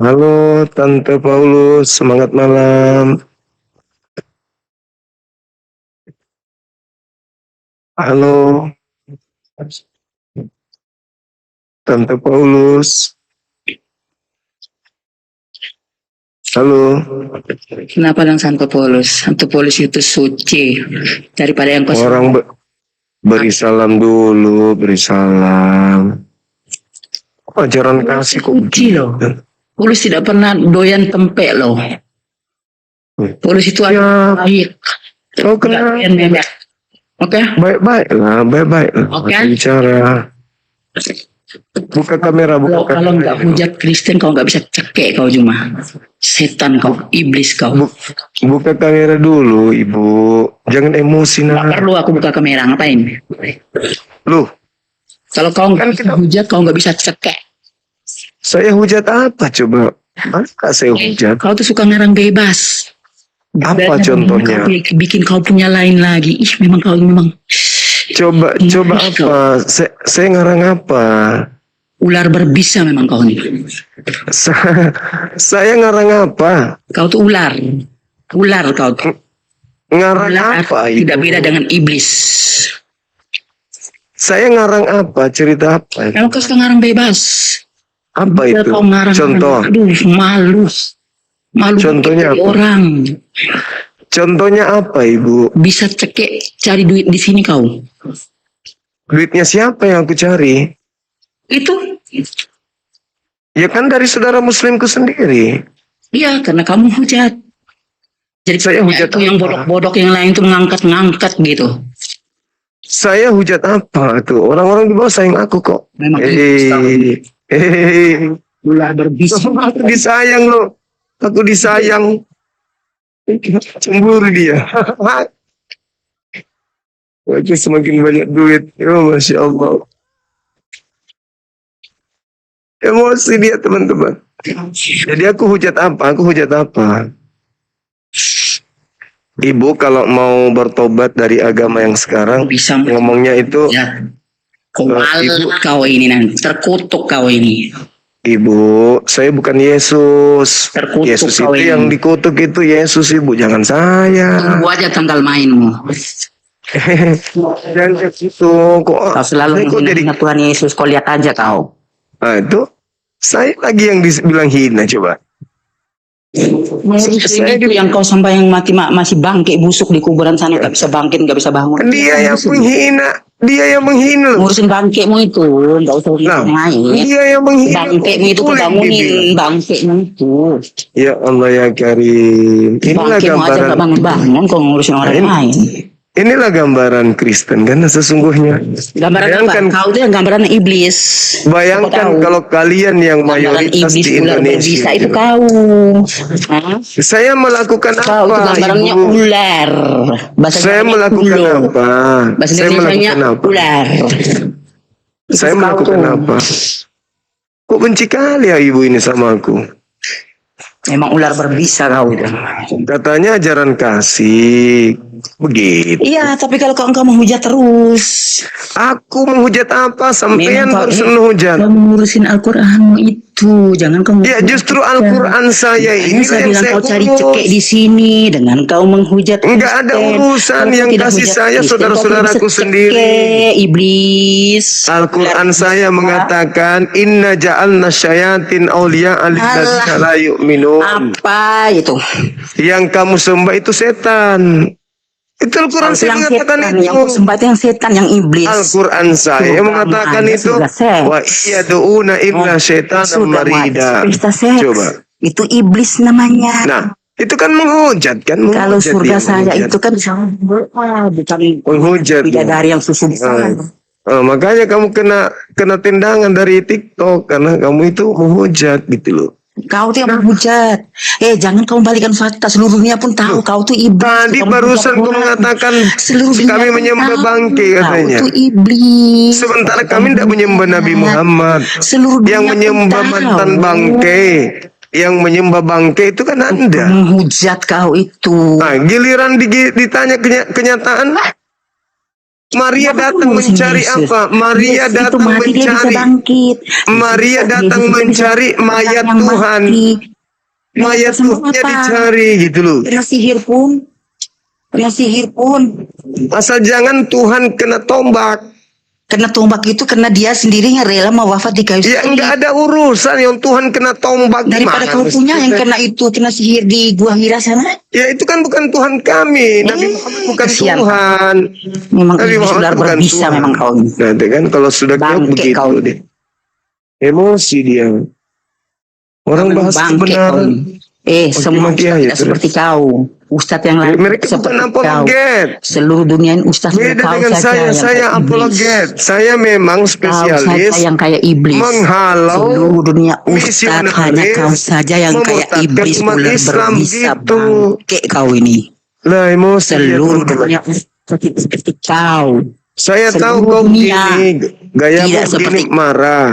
Halo Tante Paulus, semangat malam. Halo Tante Paulus. Halo. Kenapa dong Santo Paulus? Santo Paulus itu suci daripada yang kau Orang beri salam dulu, beri salam. Ajaran kasih kok suci loh. Paulus tidak pernah doyan tempe loh. Paulus itu Ya. baik. Kau kenal? Oke? Baik-baik lah, baik-baik lah. Oke. Bicara. Buka kamera, buka Kalau kamera. nggak hujat Kristen, kau nggak bisa cekek kau cuma. Setan kau, iblis kau. Buka kamera dulu, Ibu. Jangan emosi Nggak nah. perlu aku buka kamera, ngapain? Loh, Kalau kau Kan nggak bisa kita- hujat, kau nggak bisa cekek. saya hujat apa coba? Masa saya hujat? Kau tuh suka ngarang bebas. Apa Dan contohnya? bikin kau punya lain lagi. Ih, memang kau memang Coba apa? Saya ngarang apa? ular berbisa memang kau nih. Saya ngarang apa? Kau tuh ular. Ular kau tuh. Ngarang Ular apa? tidak Ibu? beda dengan iblis. Saya ngarang apa? Cerita apa? Kalau kau suka ngarang bebas. Apa Bila itu? kau ngarang, Contoh. aduh, malu. Malu Contohnya jadi apa? orang. Contohnya apa, Ibu? Bisa cekek cari duit di sini kau. Duitnya siapa yang aku cari? Itu. Ya kan dari saudara muslimku sendiri. Iya, karena kamu hujat. Jadi Saya hujat itu yang apa? bodok-bodok yang lain tuh ngangkat-ngangkat gitu. Saya hujat apa tuh? Orang-orang di bawah sayang aku kok. Memang iblis kau. Ulah berbisa. Aku disayang loh. Aku disayang. Cemburu dia. Wajah semakin banyak duit. Ya Masya Allah. Emosi dia teman-teman. Jadi aku hujat apa? Aku hujat apa? Ibu kalau mau bertobat dari agama yang sekarang, Bisa ngomongnya itu, ya. Kau Ibu. malut kau ini nanti. Terkutuk kau ini. Ibu, saya bukan Yesus. Terkutuk Yesus kau itu ini. yang dikutuk itu Yesus, Ibu. Jangan saya. Tunggu aja tanggal mainmu. Jangan kayak gitu. Kau Kok selalu kok jadi? menghina Tuhan Yesus. Kau lihat aja kau. Nah, itu saya lagi yang dibilang hina coba. Muslim itu yang kau sampai yang mati masih bangkit busuk di kuburan sana, nggak bisa bangkit, nggak bisa bangun. Dia yang menghina. Dia yang menghina loh. Ngurusin bangkitmu itu, nggak usah Nah, main. dia yang menghina. Bangkitmu itu Boleh kebangunin dibilang. bangkitmu itu. Ya Allah ya Karim. Inilah Bangkitmu aja gambaran. nggak bangun-bangun, kau ngurusin orang lain. Inilah gambaran Kristen kan sesungguhnya. Gambaran apa? Bayangkan, Kau itu yang gambaran iblis. bayangkan Siapa tahu? kalau kalian yang Gambaran mayoritas iblis di ular berbisa Indonesia. itu kau. Hah? Saya melakukan Kau itu apa, gambarannya Ibu? ular. Bahasa Saya Indonesianya melakukan ulo. apa? Bahasa Saya Indonesianya melakukan apa? ular. Saya Itu melakukan kau. apa? Kok benci kali ya Ibu ini sama aku? Memang ular berbisa kau itu. Katanya ajaran kasih. Begitu. Iya, tapi kalau engkau menghujat terus, Aku menghujat apa? Sampean Memang, Pak. baru menghujat. kau mengurusin Al-Quranmu itu, jangan kau. Ya justru Al-Quran saya ini Saya yang bilang saya kau cari urus. cekek di sini dengan kau menghujat. Enggak ada Kristen. urusan, Kalau kau yang tidak kasih hujat saya Kristen, saudara-saudaraku kau tidak bisa sendiri. cekek, iblis. Al-Quran saya mengatakan inna ja'alna syayatin awliya alilladzina la yu'minun. Apa itu? Yang kamu sembah itu setan. Itu Al-Quran Itu saya yang mengatakan setan, itu. yang kau sembah itu yang setan, yang iblis. Al-Quran saya Sudah mengatakan ada, itu sudah seks. wa iyyaduuna illa syaitan Sudah marida. pesta seks. Coba. Itu iblis namanya. Nah, itu kan menghujat kan? Kalau Menghujat surga dia, saya menghujat. itu kan bisa bukan Menghujat. bidadari yang susu besar. Makanya kamu kena tendangan dari TikTok karena kamu itu menghujat gitu loh. Kau tuh yang menghujat. Jangan kau balikan fakta. Seluruh dunia pun tahu kau tuh iblis. Tadi Kamu barusan hujat kau orang. mengatakan Seluruh dunia kami pun menyembah tahu. bangke katanya. Kau tuh iblis. Sementara kami tidak menyembah Nabi Muhammad. Seluruh dunia Yang pun menyembah tahu. mantan bangke. Yang menyembah bangke itu kan Anda. Menghujat kau itu. Nah, giliran ditanya kenyataan, Maria Kenapa datang kamu ngurusin mencari Yesus? apa? Maria Yesus itu datang mati, dia bisa mencari. bangkit. Maria datang Yesus itu bisa mencari bangkit dari mayat orang yang Tuhan. mati. Mayat Sama Tuhannya apa? dicari gitu loh. Kena sihir pun. Asal jangan Tuhan kena tombak. Kena tombak itu karena dia sendiri yang rela mau wafat di kayu Ya salib. enggak ada urusan yang Tuhan kena tombak. Daripada Gimana kau punya yang mestinya? kena itu, kena sihir di gua Hira sana. Ya itu kan bukan Tuhan kami. Nabi Muhammad bukan Kesian. Tuhan. Memang Nabi iblis Muhammad ular bukan berbisa Tuhan. memang kau ini. Nah, itu kan kalau sudah jawab Bangke begitu kau. deh. Emosi dia. Orang Memang bahas bangke kau kebenaran. ini. Semua Maki-maki ustaz aja tidak terus. seperti kau. Ustaz yang lain Mereka bukan seperti kau. apologet. Seluruh dunia ini ustaz Beda kau dengan saja saya yang kayak iblis. apologet. Saya memang Kau saja spesialis yang kayak iblis. menghalau Seluruh dunia ustaz hanya misionaris, kau saja yang kayak memurtadkan iblis umat ular Islam berbisa gitu. bangke kau ini. Lah emosi dia, Seluruh teman-teman. dunia ustaz tidak seperti kau. Saya tahu Seluruh kau dunia begini, gayamu tidak begini seperti marah.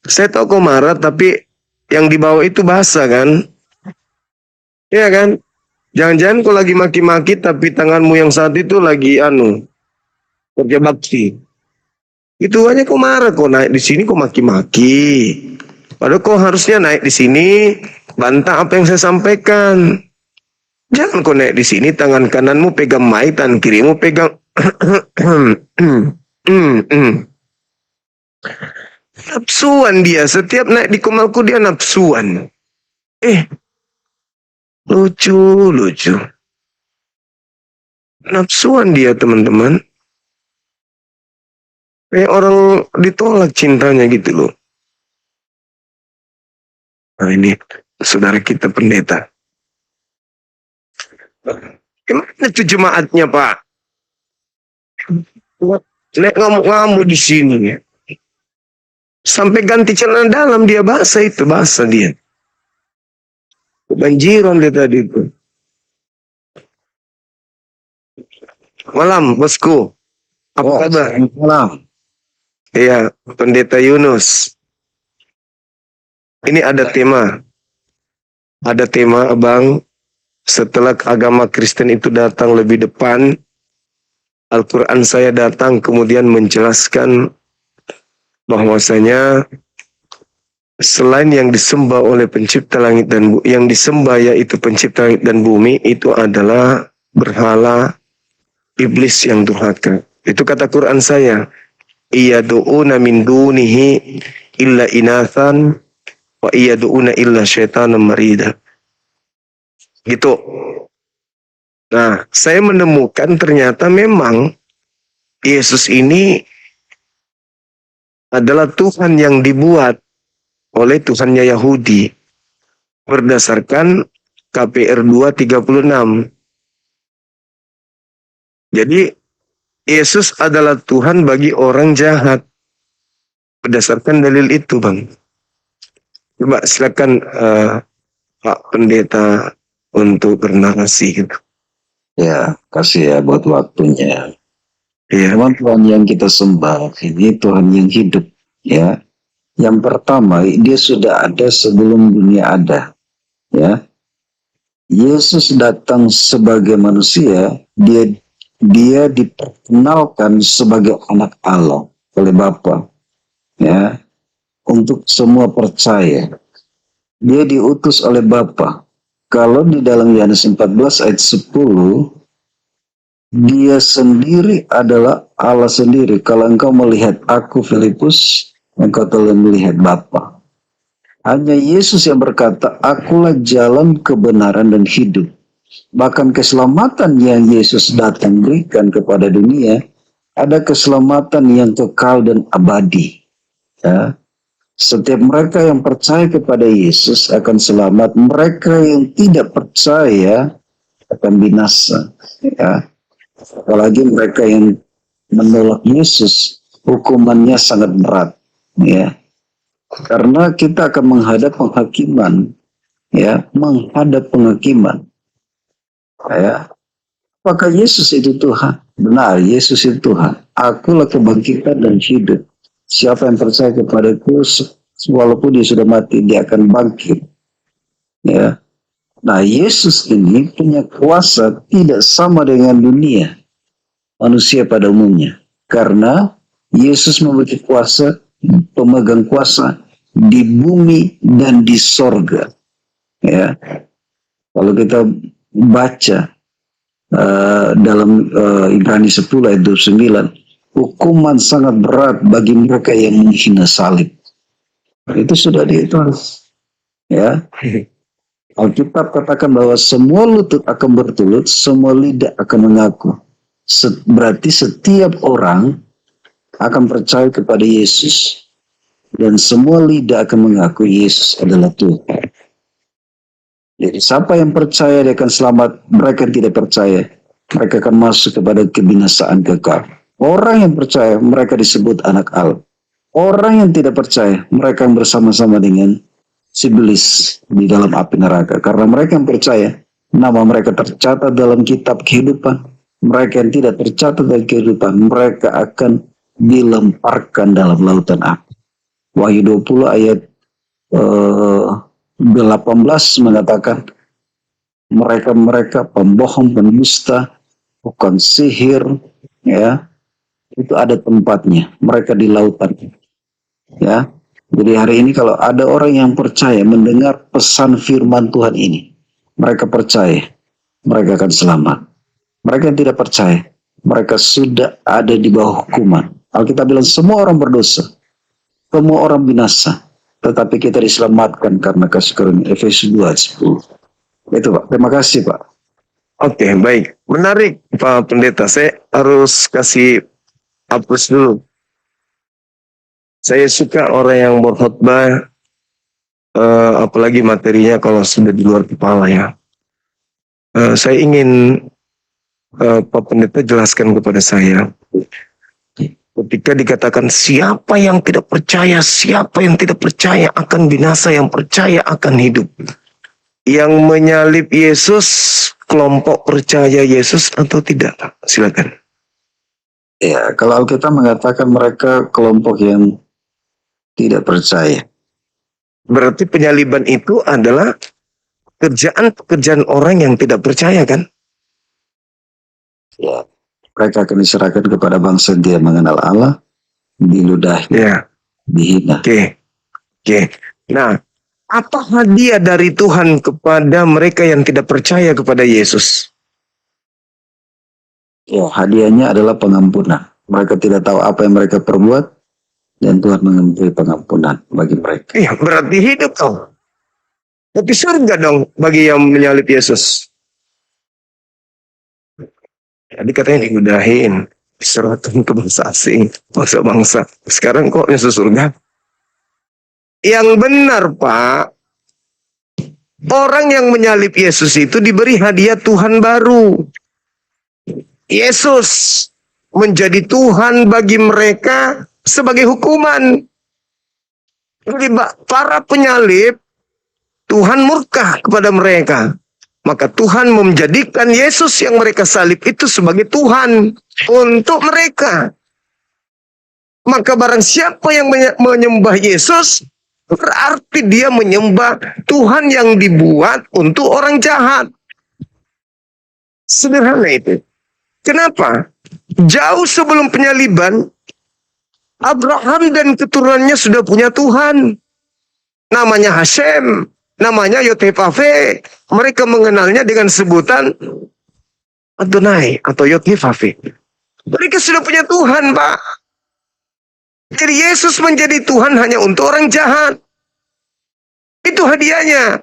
Saya tahu kau marah, tapi yang dibawa itu bahasa kan? Iya kan? Jangan-jangan kau lagi maki-maki, tapi tanganmu yang saat itu lagi kerja bakti. Itu aja kau marah, kau naik di sini kau maki-maki. Padahal kau harusnya naik di sini, bantah apa yang saya sampaikan. Jangan kau naik di sini, tangan kananmu pegang mic, tangan kirimu pegang nafsuan dia. Setiap naik di Komalku dia nafsuan. Lucu. Nafsuan dia, teman-teman. Kayak orang ditolak cintanya gitu loh. Nah ini saudara kita pendeta. Gimana tuh jemaatnya, Pak? Nek ngamuk-ngamuk di sini ya. Sampai ganti celana dalam dia bahasa dia. Kebanjiran dia tadi itu. Malam, bosku. Apa kabar? Malam. Iya, Pendeta Yunus. Ini ada tema. Ada tema, Abang. Setelah agama Kristen itu datang lebih depan, Al-Quran saya datang kemudian menjelaskan bahwasanya selain yang disembah oleh pencipta langit dan bumi, yang disembah yaitu pencipta langit dan bumi, itu adalah berhala iblis yang durhaka. Itu kata Quran saya. Iyadu'una min dunihi illa inathan wa iyadu'una illa syaitanan marida. Gitu. Nah, saya menemukan ternyata memang Yesus ini adalah Tuhan yang dibuat oleh Tuhannya Yahudi berdasarkan KPR 2:36. Jadi Yesus adalah Tuhan bagi orang jahat berdasarkan dalil itu, Bang. Coba silakan Pak Pendeta untuk bernarasi gitu. Ya, kasih ya buat waktunya. Iya. Memang Tuhan yang kita sembah ini Tuhan yang hidup, ya. Yang pertama, dia sudah ada sebelum dunia ada, ya. Yesus datang sebagai manusia, dia diperkenalkan sebagai anak Allah oleh Bapa, ya. Untuk semua percaya. Dia diutus oleh Bapa. Kalau di dalam Yohanes 14 ayat 10, dia sendiri adalah Allah sendiri. Kalau engkau melihat aku, Filipus, engkau telah melihat Bapa. Hanya Yesus yang berkata, akulah jalan, kebenaran, dan hidup. Bahkan keselamatan yang Yesus datang berikan kepada dunia, ada keselamatan yang kekal dan abadi. Ya. Setiap mereka yang percaya kepada Yesus akan selamat. Mereka yang tidak percaya akan binasa. Ya. Apalagi mereka yang menolak Yesus, hukumannya sangat berat. Ya. Karena kita akan menghadap penghakiman. Ya, menghadap penghakiman. Ya. Apakah Yesus itu Tuhan? Benar, Yesus itu Tuhan. Akulah kebangkitan dan hidup. Siapa yang percaya kepadaku, walaupun dia sudah mati, dia akan bangkit. Ya. Nah, Yesus ini punya kuasa tidak sama dengan dunia, manusia pada umumnya. Karena Yesus memiliki kuasa, pemegang kuasa di bumi dan di sorga. Ya, kalau kita baca dalam Ibrani 10 ayat 29, hukuman sangat berat bagi mereka yang menghina salib. Itu sudah dihitung. Ya, Alkitab katakan bahwa semua lutut akan bertelut, semua lidah akan mengaku. Berarti setiap orang akan percaya kepada Yesus. Dan semua lidah akan mengaku Yesus adalah Tuhan. Jadi siapa yang percaya dia akan selamat, mereka yang tidak percaya, mereka akan masuk kepada kebinasaan kekal. Orang yang percaya, mereka disebut anak Allah. Orang yang tidak percaya, mereka yang bersama-sama dengan iblis di dalam api neraka. Karena mereka yang percaya, nama mereka tercatat dalam kitab kehidupan. Mereka yang tidak tercatat dalam kehidupan, mereka akan dilemparkan dalam lautan api. Wahyu 20 ayat 18 mengatakan, mereka pembohong, pendusta, bukan sihir, ya, itu ada tempatnya. Mereka di lautan, ya. Jadi hari ini kalau ada orang yang percaya mendengar pesan firman Tuhan ini, mereka percaya, mereka akan selamat. Mereka yang tidak percaya, mereka sudah ada di bawah hukuman. Alkitab bilang semua orang berdosa, semua orang binasa, tetapi kita diselamatkan karena kasih karunia. Efesus 2 ayat 10. Itu Pak, terima kasih Pak. Oke, baik. Menarik Pak Pendeta. Saya harus kasih hapus dulu. Saya suka orang yang berkhotbah, apalagi materinya kalau sudah di luar kepala ya. Saya ingin Pak Pendeta jelaskan kepada saya. Ketika dikatakan siapa yang tidak percaya, siapa yang tidak percaya akan binasa, yang percaya akan hidup. Yang menyalib Yesus, kelompok percaya Yesus atau tidak? Silakan. Ya, kalau Alkitab mengatakan mereka kelompok yang tidak percaya. Berarti penyaliban itu adalah pekerjaan orang yang tidak percaya kan? Ya, mereka akan diserahkan kepada bangsa yang tidak mengenal Allah, diludahi, Ya. dihina. Oke. Nah, apa hadiah dari Tuhan kepada mereka yang tidak percaya kepada Yesus? Ya, hadiahnya adalah pengampunan. Mereka tidak tahu apa yang mereka perbuat, dan Tuhan memberi pengampunan bagi mereka. Iya, berarti hidup dong. Tapi surga dong bagi yang menyalib Yesus. Tadi katanya dimudahin, diserahkan ke bangsa asing, bangsa-bangsa. Sekarang kok masuk surga? Yang benar Pak, orang yang menyalib Yesus itu diberi hadiah Tuhan baru. Yesus menjadi Tuhan bagi mereka sebagai hukuman. Jadi para penyalib, Tuhan murka kepada mereka. Maka Tuhan menjadikan Yesus yang mereka salib itu sebagai Tuhan untuk mereka. Maka barang siapa yang menyembah Yesus, berarti dia menyembah Tuhan yang dibuat untuk orang jahat. Sederhana itu. Kenapa? Jauh sebelum penyaliban, Abraham dan keturunannya sudah punya Tuhan. Namanya Hashem, namanya Yotevave. Mereka mengenalnya dengan sebutan Adonai atau Yotevave. Mereka sudah punya Tuhan, Pak. Jadi Yesus menjadi Tuhan hanya untuk orang jahat. Itu hadiahnya.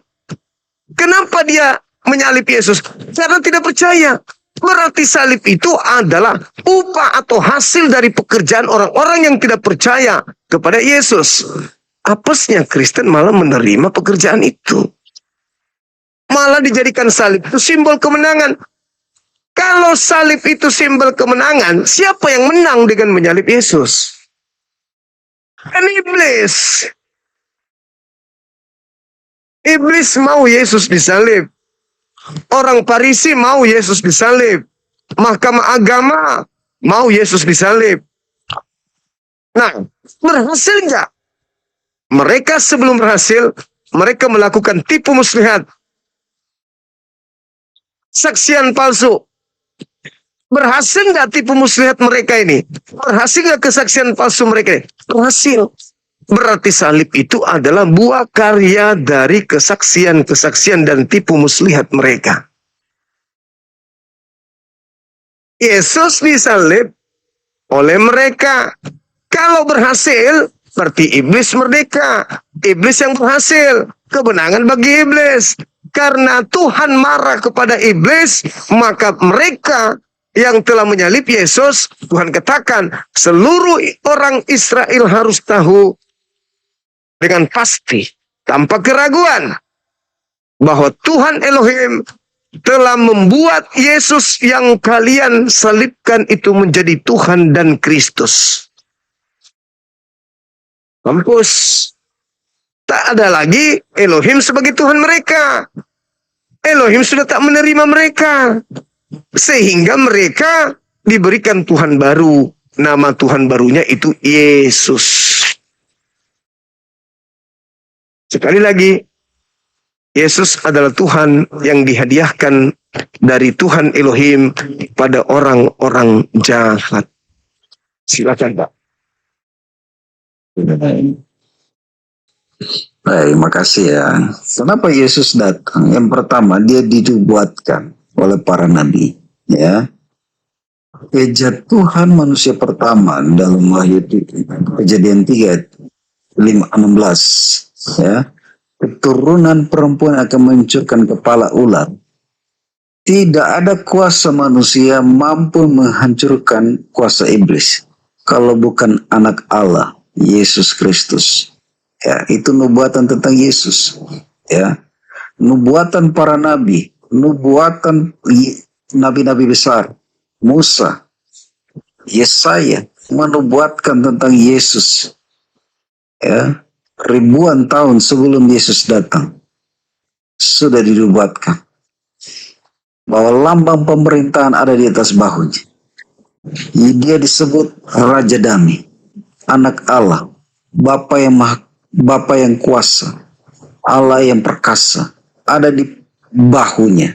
Kenapa dia menyalib Yesus? Karena tidak percaya. Berarti salib itu adalah upah atau hasil dari pekerjaan orang-orang yang tidak percaya kepada Yesus. Apesnya Kristen malah menerima pekerjaan itu. Malah dijadikan salib itu simbol kemenangan. Kalau salib itu simbol kemenangan, siapa yang menang dengan menyalib Yesus? Kan iblis. Iblis mau Yesus disalib. Orang Farisi mau Yesus disalib. Mahkamah agama mau Yesus disalib. Nah, berhasil nggak? Mereka sebelum berhasil, mereka melakukan tipu muslihat. Saksian palsu. Berhasil nggak tipu muslihat mereka ini? Berhasil nggak kesaksian palsu mereka ini? Berhasil. Berarti salib itu adalah buah karya dari kesaksian-kesaksian dan tipu muslihat mereka. Yesus disalib oleh mereka. Kalau berhasil, berarti iblis merdeka. Iblis yang berhasil. Kemenangan bagi iblis. Karena Tuhan marah kepada iblis, maka mereka yang telah menyalib Yesus, Tuhan katakan, seluruh orang Israel harus tahu dengan pasti, tanpa keraguan, bahwa Tuhan Elohim telah membuat Yesus yang kalian salibkan itu menjadi Tuhan dan Kristus. Mampus. Tak ada lagi Elohim sebagai Tuhan mereka. Elohim sudah tak menerima mereka. Sehingga mereka diberikan Tuhan baru. Nama Tuhan barunya itu Yesus. Sekali lagi, Yesus adalah Tuhan yang dihadiahkan dari Tuhan Elohim pada orang-orang jahat. Silakan, Pak. Baik, makasih ya. Kenapa Yesus datang? Yang pertama, dia dinubuatkan oleh para nabi. Ya, kejatuhan manusia pertama dalam Wahyu Kejadian 3, 5:16. Ya, keturunan perempuan akan mencurkan kepala ular. Tidak ada kuasa manusia mampu menghancurkan kuasa iblis kalau bukan anak Allah, Yesus Kristus. Ya, itu nubuatan tentang Yesus. Ya, nubuatan para nabi, nubuatan nabi-nabi besar, Musa, Yesaya menubuatkan tentang Yesus. Ya, ribuan tahun sebelum Yesus datang sudah dinubuatkan bahwa lambang pemerintahan ada di atas bahunya. Dia disebut Raja Damai, Anak Allah, Bapa yang kuasa, Allah yang perkasa, ada di bahunya.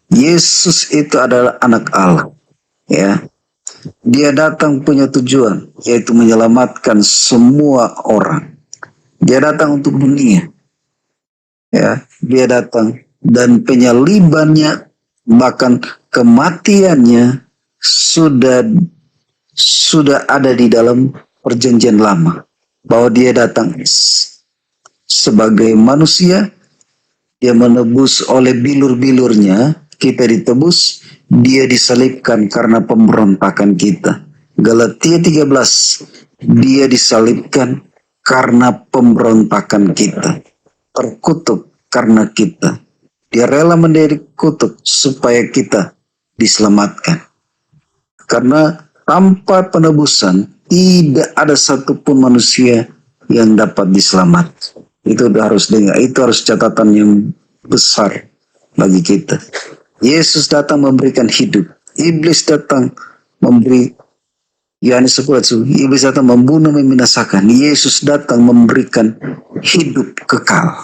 Yesus itu adalah anak Allah. Ya, dia datang punya tujuan, yaitu menyelamatkan semua orang. Dia datang untuk dunia. Ya, dia datang dan penyalibannya, bahkan kematiannya sudah ada di dalam perjanjian lama. Bahwa dia datang sebagai manusia, dia menebus oleh bilur-bilurnya, kita ditebus, dia disalibkan karena pemberontakan kita. Galatia 13, dia disalibkan karena pemberontakan kita. Terkutuk karena kita. Dia rela menjadi kutuk supaya kita diselamatkan. Karena tanpa penebusan, tidak ada satupun manusia yang dapat diselamatkan. Itu harus dengar, itu harus catatan yang besar bagi kita. Yesus datang memberikan hidup. Iblis datang memberi, Yohanes 10, iblis datang membunuh, membinasakan. Yesus datang memberikan hidup kekal.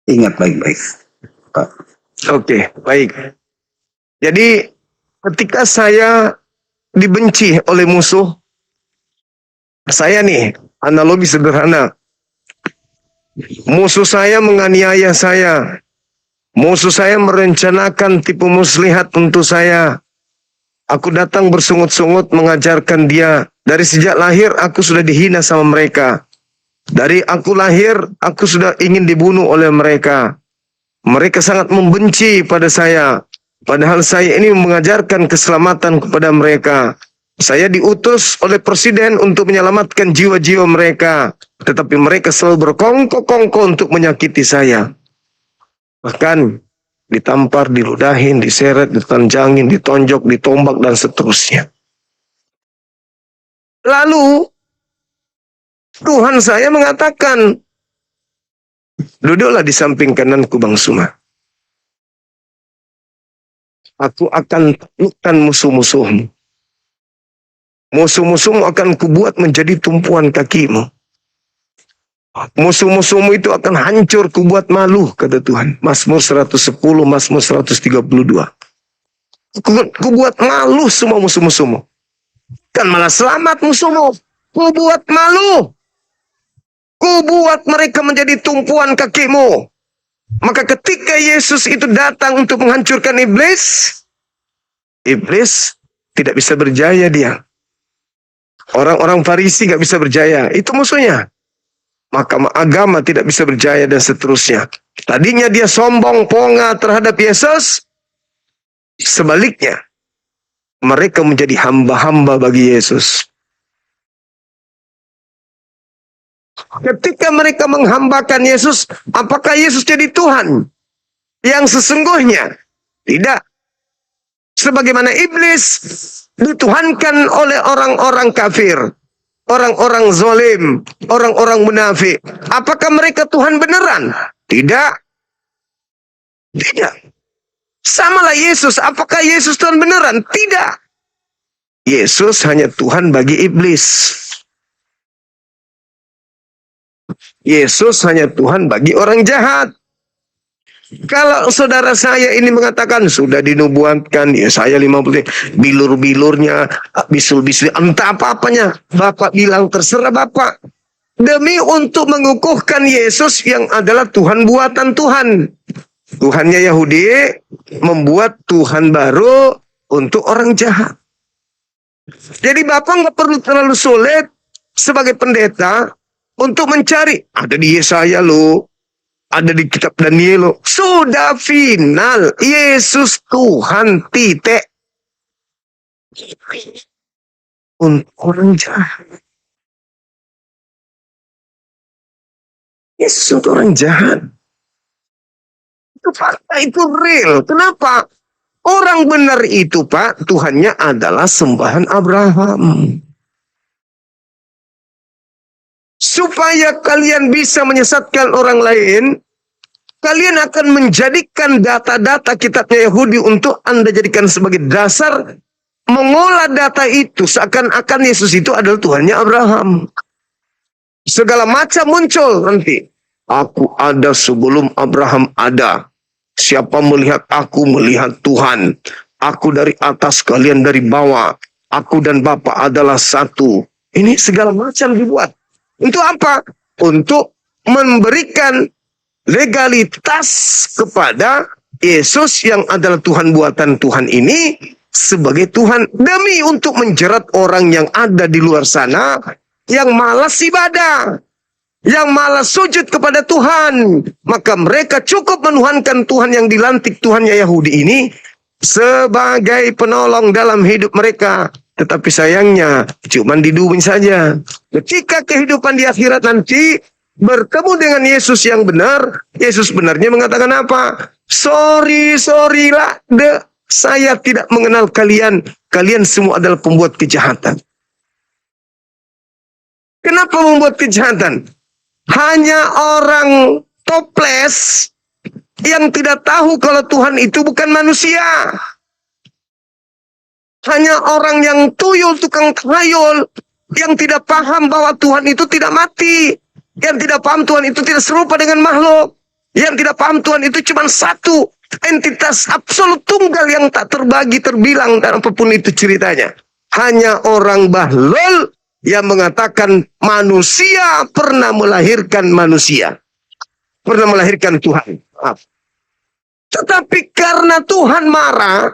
Ingat baik-baik, Pak. Oke, baik. Jadi ketika saya dibenci oleh musuh, saya nih, analogi sederhana. Musuh saya menganiaya saya. Musuh saya merencanakan tipu muslihat untuk saya. Aku datang bersungut-sungut mengajarkan dia. Dari sejak lahir aku sudah dihina sama mereka. Dari aku lahir aku sudah ingin dibunuh oleh mereka. Mereka sangat membenci pada saya. Padahal saya ini mengajarkan keselamatan kepada mereka. Saya diutus oleh presiden untuk menyelamatkan jiwa-jiwa mereka. Tetapi mereka selalu berkongkol-kongkol untuk menyakiti saya. Bahkan ditampar, diludahin, diseret, ditelanjangin, ditonjok, ditombak, dan seterusnya. Lalu Tuhan saya mengatakan, duduklah di samping kananku Bang Suma. Aku akan taklukkan musuh-musuhmu. Musuh-musuhmu akan kubuat menjadi tumpuan kakimu. Musuh-musuhmu itu akan hancur kubuat malu, kata Tuhan. Mazmur 110, Mazmur 132. Ku buat malu semua musuh-musuhmu. Kan malah selamat musuhmu. Ku buat malu. Ku buat mereka menjadi tumpuan kakimu. Maka ketika Yesus itu datang untuk menghancurkan iblis, iblis tidak bisa berjaya dia. Orang-orang Farisi gak bisa berjaya. Itu musuhnya. Mahkamah agama tidak bisa berjaya dan seterusnya. Tadinya dia sombong, ponga terhadap Yesus. Sebaliknya, mereka menjadi hamba-hamba bagi Yesus. Ketika mereka menghambakan Yesus, apakah Yesus jadi Tuhan yang sesungguhnya? Tidak. Sebagaimana iblis dituhankan oleh orang-orang kafir, orang-orang zalim, orang-orang munafik. Apakah mereka Tuhan beneran? Tidak. Tidak. Samalah Yesus. Apakah Yesus Tuhan beneran? Tidak. Yesus hanya Tuhan bagi iblis. Yesus hanya Tuhan bagi orang jahat. Kalau saudara saya ini mengatakan sudah dinubuatkan, ya saya 50, bilur-bilurnya, bisul-bisul, entah apa-apanya, Bapak bilang terserah Bapak. Demi untuk mengukuhkan Yesus yang adalah Tuhan buatan Tuhan. Tuhannya Yahudi membuat Tuhan baru untuk orang jahat. Jadi Bapak nggak perlu terlalu sulit sebagai pendeta untuk mencari. Ada di Yesaya loh. Ada di kitab Daniel loh. Sudah final. Yesus Tuhan titik. Untuk orang jahat. Yesus untuk orang jahat. Itu fakta, itu real. Kenapa? Orang benar itu Pak, Tuhannya adalah sembahan Abraham. Supaya kalian bisa menyesatkan orang lain, kalian akan menjadikan data-data kitabnya Yahudi untuk Anda jadikan sebagai dasar mengolah data itu seakan-akan Yesus itu adalah Tuhannya Abraham. Segala macam muncul nanti. Aku ada sebelum Abraham ada. Siapa melihat aku melihat Tuhan. Aku dari atas, kalian dari bawah. Aku dan Bapa adalah satu. Ini segala macam dibuat. Untuk apa? Untuk memberikan legalitas kepada Yesus yang adalah Tuhan buatan Tuhan ini sebagai Tuhan. Demi untuk menjerat orang yang ada di luar sana yang malas ibadah, yang malas sujud kepada Tuhan. Maka mereka cukup menuhankan Tuhan yang dilantik Tuhannya Yahudi ini sebagai penolong dalam hidup mereka. Tetapi sayangnya cuma diduing saja. Ketika kehidupan di akhirat nanti bertemu dengan Yesus yang benar, Yesus benarnya mengatakan apa? Sorry lah, saya tidak mengenal kalian. Kalian semua adalah pembuat kejahatan. Kenapa membuat kejahatan? Hanya orang toples yang tidak tahu kalau Tuhan itu bukan manusia. Hanya orang yang tuyul, tukang tahayul, yang tidak paham bahwa Tuhan itu tidak mati. Yang tidak paham Tuhan itu tidak serupa dengan makhluk. Yang tidak paham Tuhan itu cuma satu entitas absolut tunggal yang tak terbagi, terbilang, dan apapun itu ceritanya. Hanya orang bahlul yang mengatakan manusia pernah melahirkan manusia. Pernah melahirkan Tuhan. Tetapi karena Tuhan marah,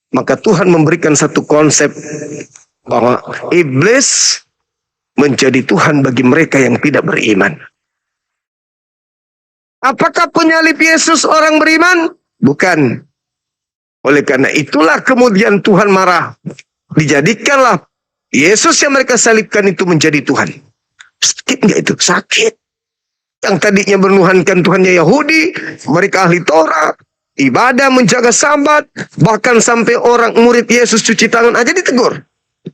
maka Tuhan memberikan satu konsep bahwa iblis menjadi Tuhan bagi mereka yang tidak beriman. Apakah penyalib Yesus orang beriman? Bukan. Oleh karena itulah kemudian Tuhan marah. Dijadikanlah Yesus yang mereka salibkan itu menjadi Tuhan. Sakit nggak itu? Sakit. Yang tadinya menuhankan Tuhannya Yahudi, mereka ahli Torah, ibadah, menjaga sabat, bahkan sampai orang murid Yesus cuci tangan aja ditegur.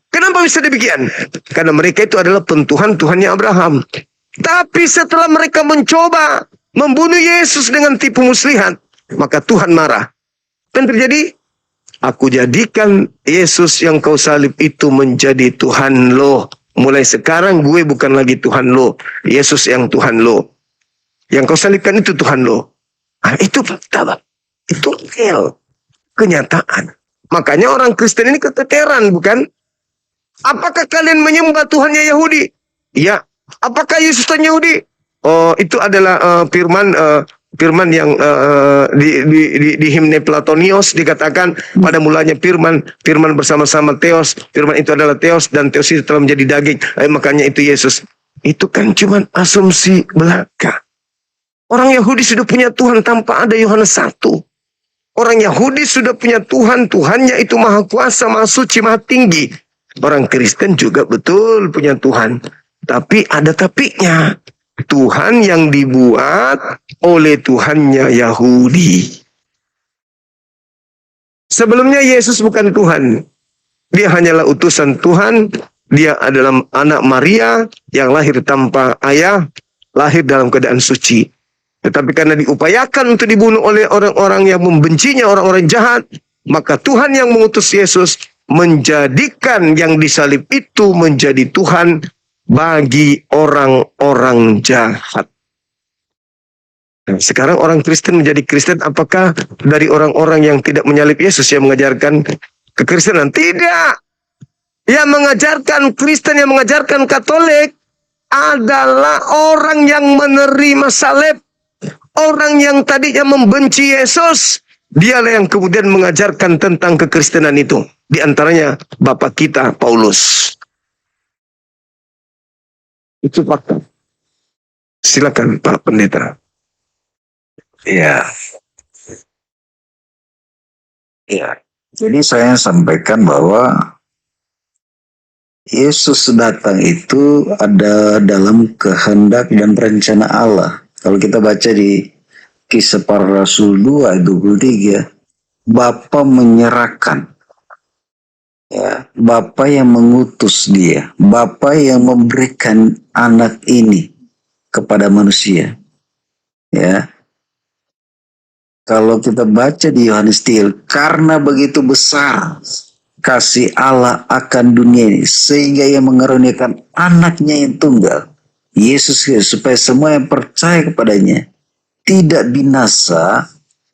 Kenapa bisa demikian? Karena mereka itu adalah pentuhan-tuhannya Abraham. Tapi setelah mereka mencoba membunuh Yesus dengan tipu muslihat, maka Tuhan marah. Dan terjadi, aku jadikan Yesus yang kau salib itu menjadi Tuhan lo. Mulai sekarang gue bukan lagi Tuhan lo. Yesus yang Tuhan lo. Yang kau salibkan itu Tuhan lo. Nah, itu fakta, Bang. Itu real. Kenyataan. Makanya orang Kristen ini keteteran, bukan? Apakah kalian menyembah Tuhannya Yahudi? Ya. Apakah Yesus Tuhan Yahudi? Oh, itu adalah firman yang di himne Platonios dikatakan pada mulanya firman bersama-sama Theos, firman itu adalah Theos dan Theos itu telah menjadi daging. Makanya itu Yesus. Itu kan cuma asumsi belaka. Orang Yahudi sudah punya Tuhan tanpa ada Yohanes 1. Orang Yahudi sudah punya Tuhan, Tuhannya itu maha kuasa, maha suci, maha tinggi. Orang Kristen juga betul punya Tuhan. Tapi ada tapinya. Tuhan yang dibuat oleh Tuhannya Yahudi. Sebelumnya Yesus bukan Tuhan. Dia hanyalah utusan Tuhan. Dia adalah anak Maria yang lahir tanpa ayah, lahir dalam keadaan suci. Tetapi karena diupayakan untuk dibunuh oleh orang-orang yang membencinya, orang-orang jahat, maka Tuhan yang mengutus Yesus menjadikan yang disalib itu menjadi Tuhan bagi orang-orang jahat. Nah, sekarang orang Kristen menjadi Kristen, apakah dari orang-orang yang tidak menyalib Yesus yang mengajarkan kekristenan? Tidak. Yang mengajarkan Kristen, yang mengajarkan Katolik adalah orang yang menerima salib. Orang yang tadinya membenci Yesus, dialah yang kemudian mengajarkan tentang kekristenan itu. Di antaranya Bapak kita, Paulus. Itu fakta. Silakan Pak Pendeta. Ya. Ya. Jadi saya sampaikan bahwa Yesus datang itu ada dalam kehendak dan rencana Allah. Kalau kita baca di Kisah Para Rasul 2:23, Bapa menyerahkan, ya, Bapa yang mengutus dia, Bapa yang memberikan anak ini kepada manusia. Ya. Kalau kita baca di Yohanes 3, karena begitu besar kasih Allah akan dunia ini, sehingga ia mengaruniakan anaknya yang tunggal, Yesus Kristus, supaya semua yang percaya kepadanya tidak binasa,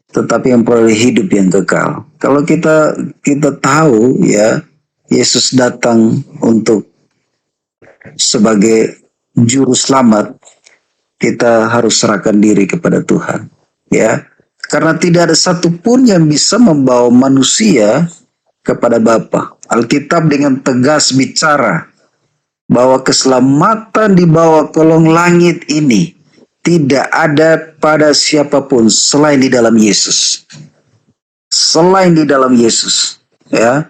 tetapi yang peroleh hidup yang kekal. Kalau kita tahu, ya, Yesus datang untuk sebagai juru selamat, kita harus serahkan diri kepada Tuhan, ya, karena tidak ada satupun yang bisa membawa manusia kepada Bapa. Alkitab dengan tegas bicara bahwa keselamatan di bawah kolong langit ini tidak ada pada siapapun selain di dalam Yesus. Selain di dalam Yesus, ya.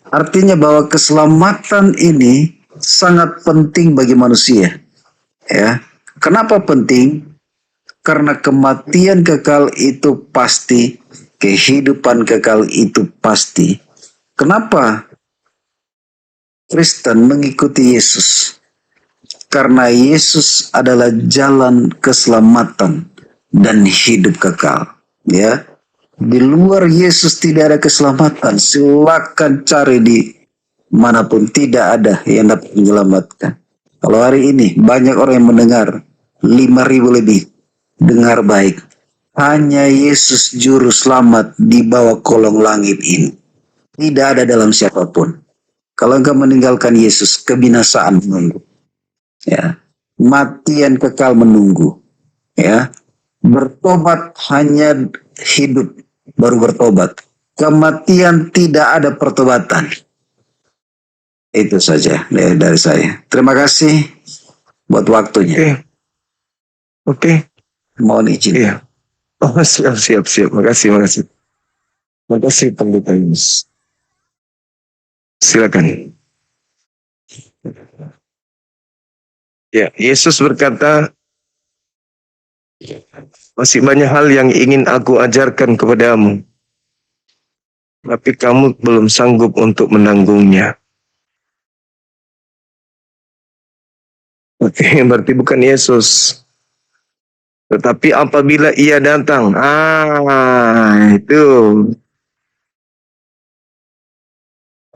Artinya bahwa keselamatan ini sangat penting bagi manusia, ya. Kenapa penting? Karena kematian kekal itu pasti, kehidupan kekal itu pasti. Kenapa Kristen mengikuti Yesus? Karena Yesus adalah jalan keselamatan dan hidup kekal. Ya, di luar Yesus tidak ada keselamatan. Silakan cari di manapun, tidak ada yang dapat menyelamatkan. Kalau hari ini banyak orang yang mendengar, 5.000 lebih, dengar baik. Hanya Yesus juru selamat di bawah kolong langit ini. Tidak ada dalam siapapun. Kalau engkau meninggalkan Yesus, kebinasaan menunggu. Ya, matian kekal menunggu. Ya, bertobat hanya hidup baru bertobat. Kematian tidak ada pertobatan. Itu saja dari saya. Terima kasih buat waktunya. Oke. Mohon izin. Iya. Oh, siap. Makasih. Makasih Pendeta Yunus. Silakan. Ya, Yesus berkata, masih banyak hal yang ingin aku ajarkan kepadamu, tapi kamu belum sanggup untuk menanggungnya. Oke, berarti bukan Yesus. Tetapi apabila ia datang, itu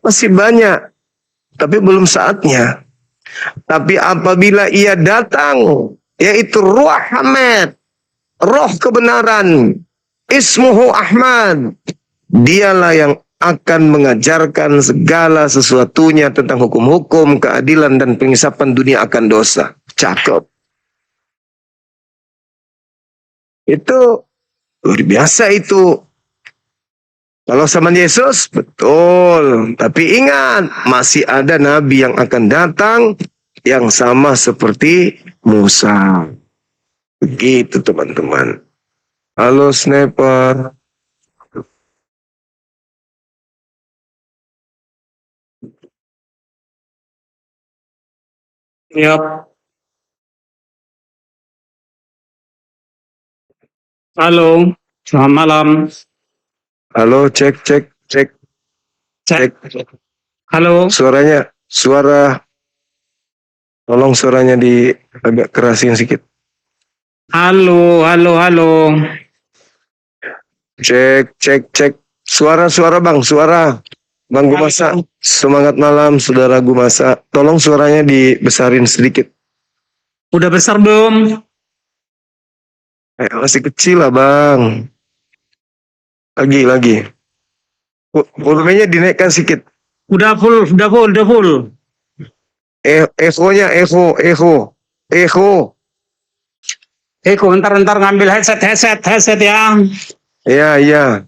masih banyak, tapi belum saatnya. Tapi apabila ia datang, yaitu Ruh Ahmad, Roh kebenaran, Ismuhu Ahmad, dialah yang akan mengajarkan segala sesuatunya tentang hukum-hukum, keadilan, dan pengisapan dunia akan dosa. Cakep. Itu luar biasa itu. Kalau zaman Yesus, betul. Tapi ingat, masih ada nabi yang akan datang yang sama seperti Musa. Begitu teman-teman. Halo sniper. Yap. Halo, selamat malam. Halo, cek, cek, cek, Cek. cek. Halo, Tolong suaranya di agak kerasin sedikit. halo, halo, halo. Cek, cek, cek. Suara bang, suara. Bang Gumasa, semangat malam saudara Gumasa. Tolong suaranya dibesarin sedikit. Udah besar belum? Masih kecil lah bang. Lagi. Volumenya dinaikkan sedikit. Udah full, udah full, udah full. Echo-nya, echo. Ntar ngambil headset ya. Iya. Ya.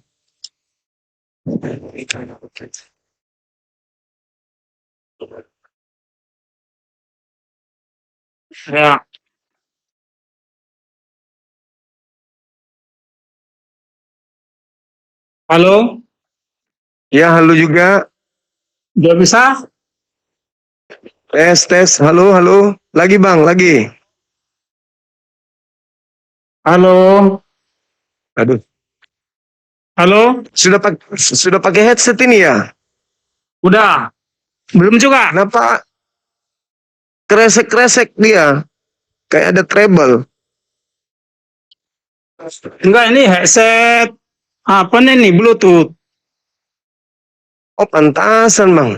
Halo, Ya, halo juga. udah bisa? Tes. Halo. Lagi bang, lagi. Halo, Aduh, halo, sudah pakai headset ini ya? udah. Belum juga. Kenapa kresek dia? Kayak ada treble. Enggak, ini headset. Apa nih, Bluetooth? Oh, pantasan bang.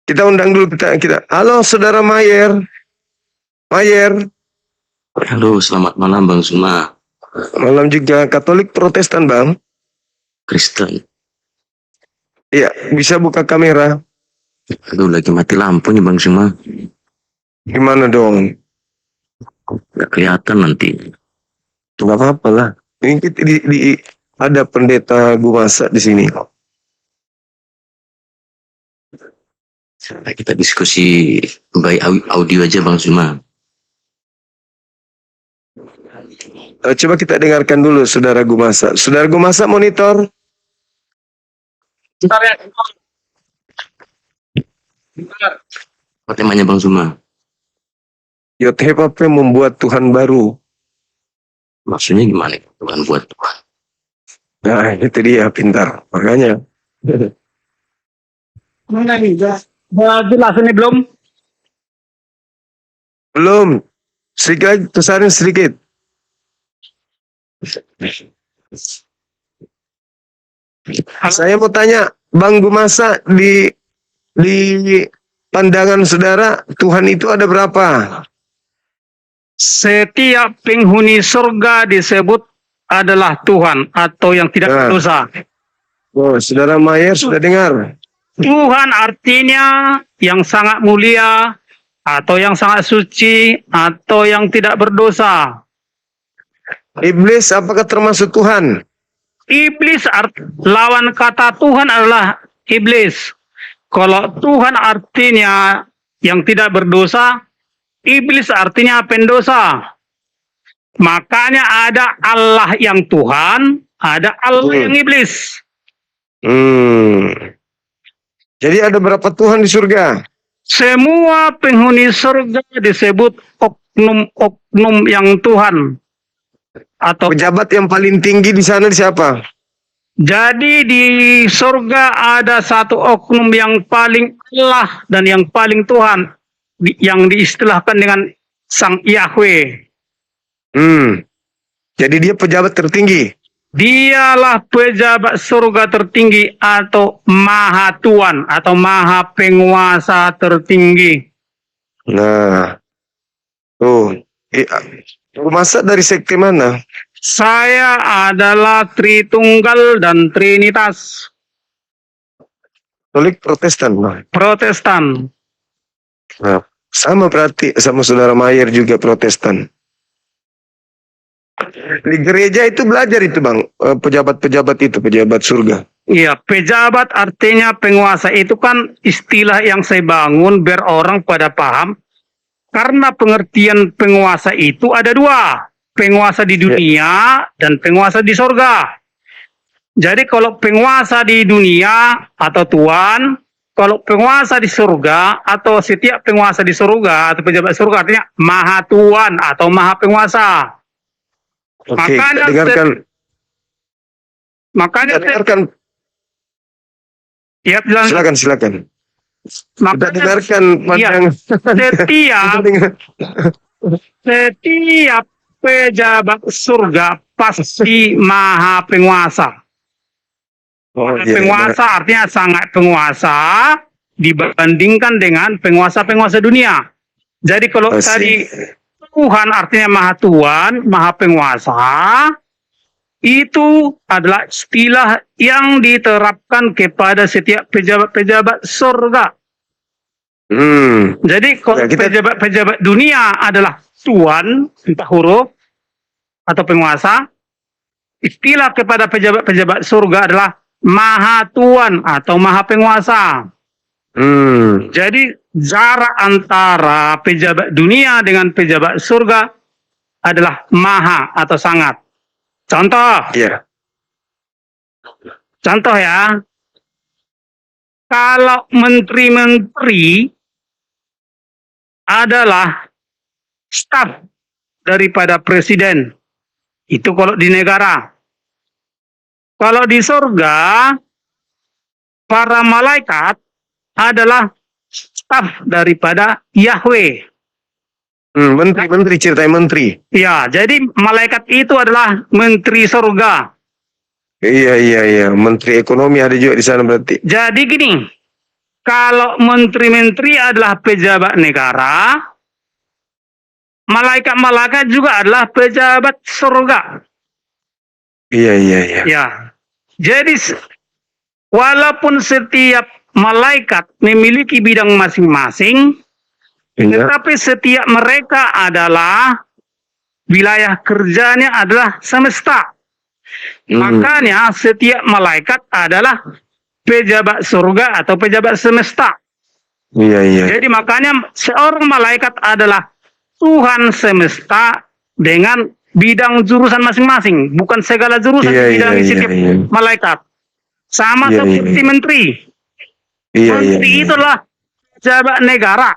Kita undang dulu kita. Halo, saudara Mayer. Halo, selamat malam Bang Suma. Malam juga. Katolik Protestan bang. Kristen. Iya, bisa buka kamera. Aduh, lagi mati lampu nih Bang Suma. Gimana dong? Gak kelihatan nanti. Nggak apa-apa lah. Ini kita ada pendeta Gumasa di sini. Nah, kita diskusi by audio aja Bang Suma. Coba kita dengarkan dulu saudara Gumasa. Saudara Gumasa monitor. Bentar ya. Apa temanya Bang Suma? YTHPP membuat Tuhan baru. Maksudnya gimana? Tuhan buat Tuhan. Nah, itu dia pintar. Makanya. Mana nih? Udah jelas ini belum? Belum. Sedikit lagi, besarin sedikit. Saya mau tanya, Bang Gumasa, di pandangan saudara, Tuhan itu ada berapa? Setiap penghuni surga disebut adalah Tuhan atau yang tidak Nah. berdosa. Oh, saudara Mayer sudah dengar. Tuhan artinya yang sangat mulia atau yang sangat suci atau yang tidak berdosa. Iblis apakah termasuk Tuhan? Iblis lawan kata Tuhan adalah iblis. Kalau Tuhan artinya yang tidak berdosa, iblis artinya pendosa. Makanya ada Allah yang Tuhan, ada Allah yang iblis. Jadi ada berapa Tuhan di surga? Semua penghuni surga disebut oknum-oknum yang Tuhan. Atau Pejabat yang paling tinggi di sana siapa? jadi di surga ada satu oknum yang paling Allah dan yang paling Tuhan, yang diistilahkan dengan Sang Yahweh. Jadi dia pejabat tertinggi. Dialah pejabat surga tertinggi atau Maha Tuan atau Maha Penguasa tertinggi. Nah, tuh. Masa dari sekte mana? Saya adalah Tritunggal dan Trinitas. Katolik Protestan. Nah, Protestan. sama berarti sama saudara Mayer juga Protestan. Di gereja itu belajar itu bang, pejabat-pejabat itu, pejabat surga. Iya, pejabat artinya penguasa itu kan istilah yang saya bangun biar orang pada paham. Karena pengertian penguasa itu ada dua. Penguasa di dunia dan penguasa di sorga. Jadi kalau penguasa di dunia atau tuan, kalau penguasa di surga atau setiap penguasa di surga atau pejabat surga artinya maha tuan atau maha penguasa. Oke, Makanya kita dengarkan, Makanya kita dengarkan, ya, bilang, silakan. Kita makanya dengarkan iya, pandangan. setiap Kita dengar. setiap pejabat surga pasti maha penguasa. Oh, Maha iya, penguasa artinya sangat penguasa dibandingkan dengan penguasa-penguasa dunia. Jadi kalau I see. tadi Tuhan artinya maha tuan, maha penguasa, itu adalah istilah yang diterapkan kepada setiap pejabat-pejabat surga. Jadi kalau Ya, kita- pejabat-pejabat dunia adalah tuan, entah huruf, atau penguasa, istilah kepada pejabat-pejabat surga adalah maha tuan atau maha penguasa. Jadi jarak antara pejabat dunia dengan pejabat surga adalah maha atau sangat. Iya. Contoh ya, kalau menteri-menteri adalah staf daripada presiden, itu kalau di negara. Kalau di surga, para malaikat adalah staf daripada Yahweh. Menteri, ceritain menteri. Ya, jadi malaikat itu adalah menteri surga. Iya. Menteri ekonomi ada juga di sana berarti. Jadi gini, kalau menteri-menteri adalah pejabat negara, malaikat-malaikat juga adalah pejabat surga. Iya. Ya, jadi walaupun setiap malaikat memiliki bidang masing-masing, Iya. tetapi setiap mereka adalah wilayah kerjanya adalah semesta. Makanya setiap malaikat adalah pejabat surga atau pejabat semesta. Iya. Jadi makanya seorang malaikat adalah Tuhan semesta dengan bidang jurusan masing-masing, bukan segala jurusan bidang setiap malaikat. Sama Iya, seperti iya. menteri. Iya. Menteri itulah pejabat negara.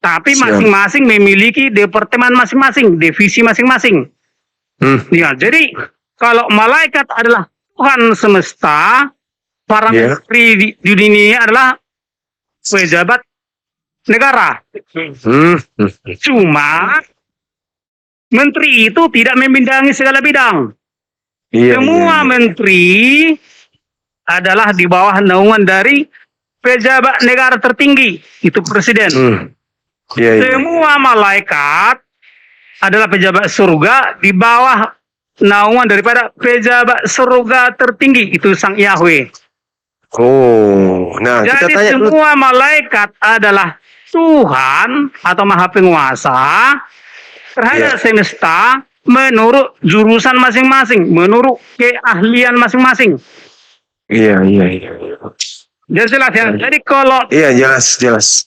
Tapi Siap. masing-masing memiliki departemen masing-masing, divisi masing-masing. Ya, jadi kalau malaikat adalah Tuhan semesta, para Iya. menteri di dunia adalah pejabat negara. Cuma menteri itu tidak membidangi segala bidang. Iya. Semua menteri adalah di bawah naungan dari pejabat negara tertinggi, itu presiden. Iya. Semua malaikat adalah pejabat surga di bawah naungan daripada pejabat surga tertinggi, itu Sang Yahweh. Oh, nah kita Jadi tanya dulu. semua malaikat adalah Tuhan atau Maha Penguasa terhadap semesta menurut jurusan masing-masing, menurut keahlian masing-masing. Iya. Jadi jelas ya. Jadi kalau Iya, jelas.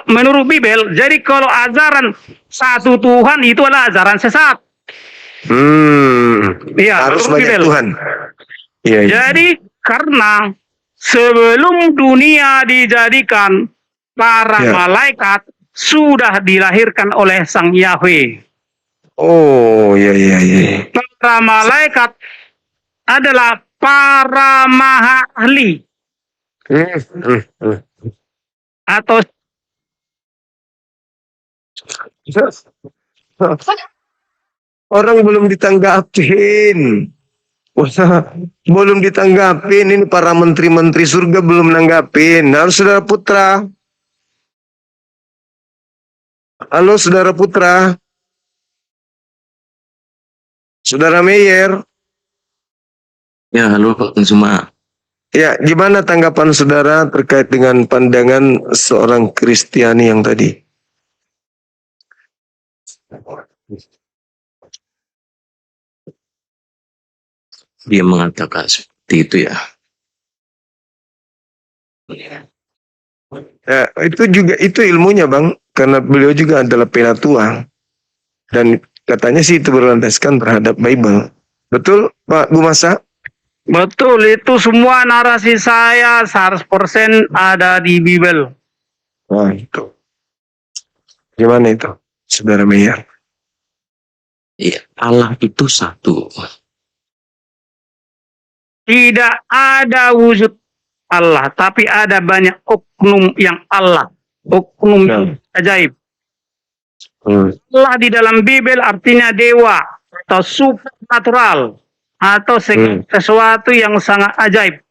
menurut Bible, jadi kalau ajaran satu Tuhan itu adalah ajaran sesat. Iya, Harus menurut banyak Bible. Tuhan. Iya. Jadi karena sebelum dunia dijadikan, para Ya. malaikat sudah dilahirkan oleh Sang Yahweh. Oh, iya. Para malaikat adalah para maha ahli atau Orang belum ditanggapin. Wah, belum ditanggapin. Ini para menteri-menteri surga belum nanggapin. Halo saudara Putra. Halo saudara Putra. Saudara Meyer. Ya, halo Pak Kunsuma. Ya, gimana tanggapan saudara terkait dengan pandangan seorang Kristiani yang tadi? Dia mengatakan seperti itu ya. Ya, itu juga itu ilmunya Bang, karena beliau juga adalah penatua dan katanya sih itu berlandaskan terhadap Bible. Betul Pak Gumasa? Betul, itu semua narasi saya 100% ada di Bible. Wah itu. Gimana itu, Saudara Meyer? Iya, Allah itu satu. Tidak ada wujud Allah, tapi ada banyak oknum yang Allah. Oknum yang ajaib. Allah di dalam Bible artinya dewa atau supernatural atau sesuatu yang sangat ajaib.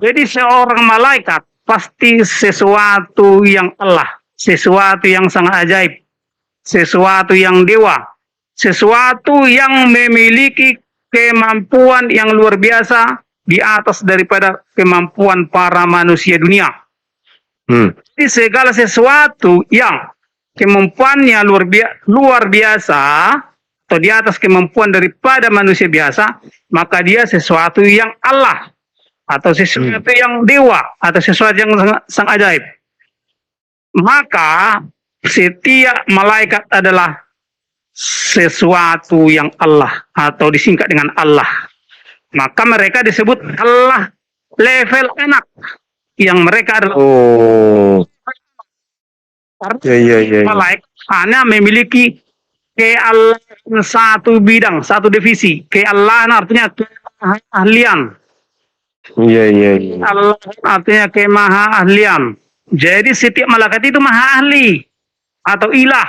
Jadi seorang malaikat pasti sesuatu yang Allah, sesuatu yang sangat ajaib, sesuatu yang dewa, sesuatu yang memiliki kemampuan yang luar biasa di atas daripada kemampuan para manusia dunia. Jadi segala sesuatu yang kemampuannya luar biasa atau di atas kemampuan daripada manusia biasa, maka dia sesuatu yang Allah atau sesuatu yang dewa atau sesuatu yang sangat ajaib. Maka setiap malaikat adalah sesuatu yang Allah atau disingkat dengan Allah. Maka mereka disebut Allah level anak yang mereka adalah malaikat hanya memiliki keallahan satu bidang, satu divisi. Keallahan artinya keahlian. Allah artinya kemahaahlian. Jadi setiap malaikat itu maha ahli atau ilah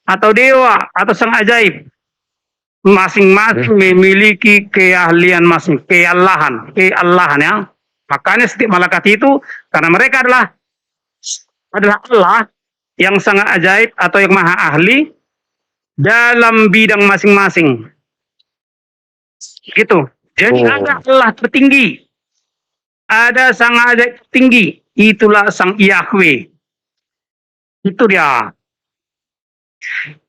atau dewa atau sang ajaib. Masing-masing memiliki keahlian masing, keallahan ya. Makanya setiap malaikat itu karena mereka adalah Allah yang sangat ajaib atau yang maha ahli dalam bidang masing-masing. Gitu. Jadi ada Allah tertinggi. Ada sang ajaib tertinggi. Itulah sang Yahweh. Itu dia.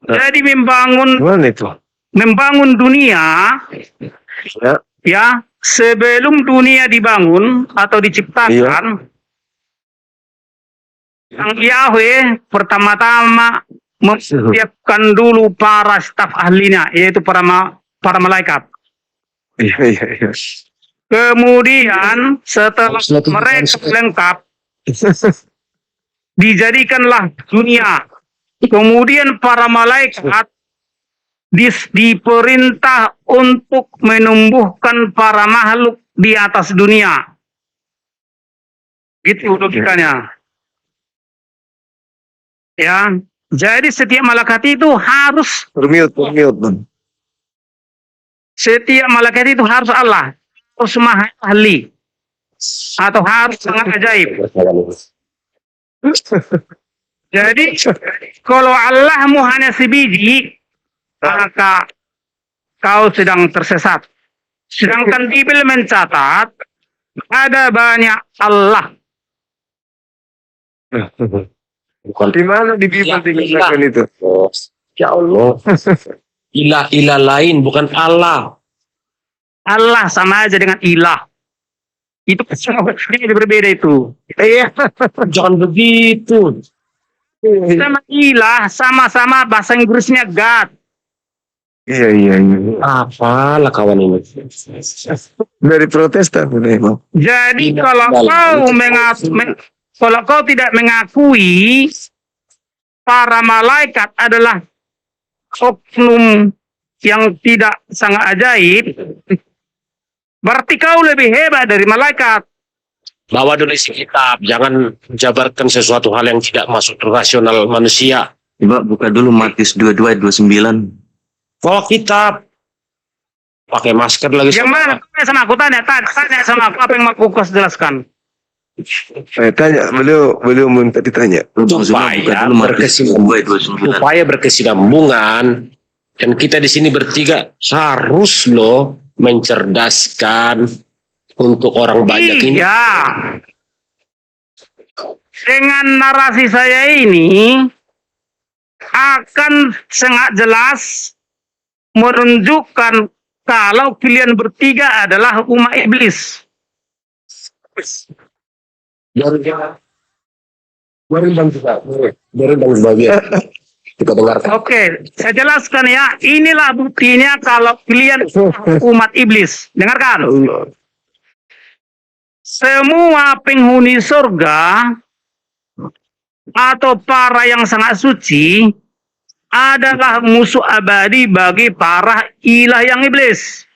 Jadi membangun dunia ya sebelum dunia dibangun atau diciptakan, sang Yahweh pertama-tama mempersiapkan dulu para staf ahlinya, yaitu para malaikat. Kemudian setelah mereka lengkap, dijadikanlah dunia. Kemudian para malaikat diperintah untuk menumbuhkan para makhluk di atas dunia. Gitu logikanya. Ya, jadi setiap malaikat itu harus setiap malaikat itu harus Allah, harus maha ahli, atau harus sangat ajaib. Jadi kalau Allahmu hanya sebiji, maka kau sedang tersesat. Sedangkan Bible mencatat ada banyak Allah. Di mana di Bible dikatakan itu? Ya Allah. Ilah-ilah lain bukan Allah. Allah sama aja dengan ilah. Itu ini berbeda itu. Iya. Jangan begitu. Sama ilah, sama-sama bahasa Inggrisnya God. Iya. Apalah kawan ini. Dari Protestan memang. Jadi kalau kau tidak mengakui para malaikat adalah oknum yang tidak sangat ajaib, berarti kau lebih hebat dari malaikat. Bawa dulu isi kitab, jangan jabarkan sesuatu hal yang tidak masuk rasional manusia. Coba buka dulu Matius 22:29. Bawa kitab. Pakai masker lagi. Yang mana? Tanya sama aku, tanya sama aku, apa yang aku jelaskan. Saya tanya, beliau minta ditanya. Supaya berkesinambungan, dan kita di sini bertiga harus loh mencerdaskan untuk orang banyak ini. Iya. Dengan narasi saya ini akan sangat jelas menunjukkan kalau kalian bertiga adalah umat iblis. Biarin bang sebagian. Kita dengarkan. Oke, saya jelaskan ya. Inilah buktinya kalau kalian umat iblis. Dengarkan. Semua penghuni surga atau para yang sangat suci adalah musuh abadi bagi para ilah yang iblis.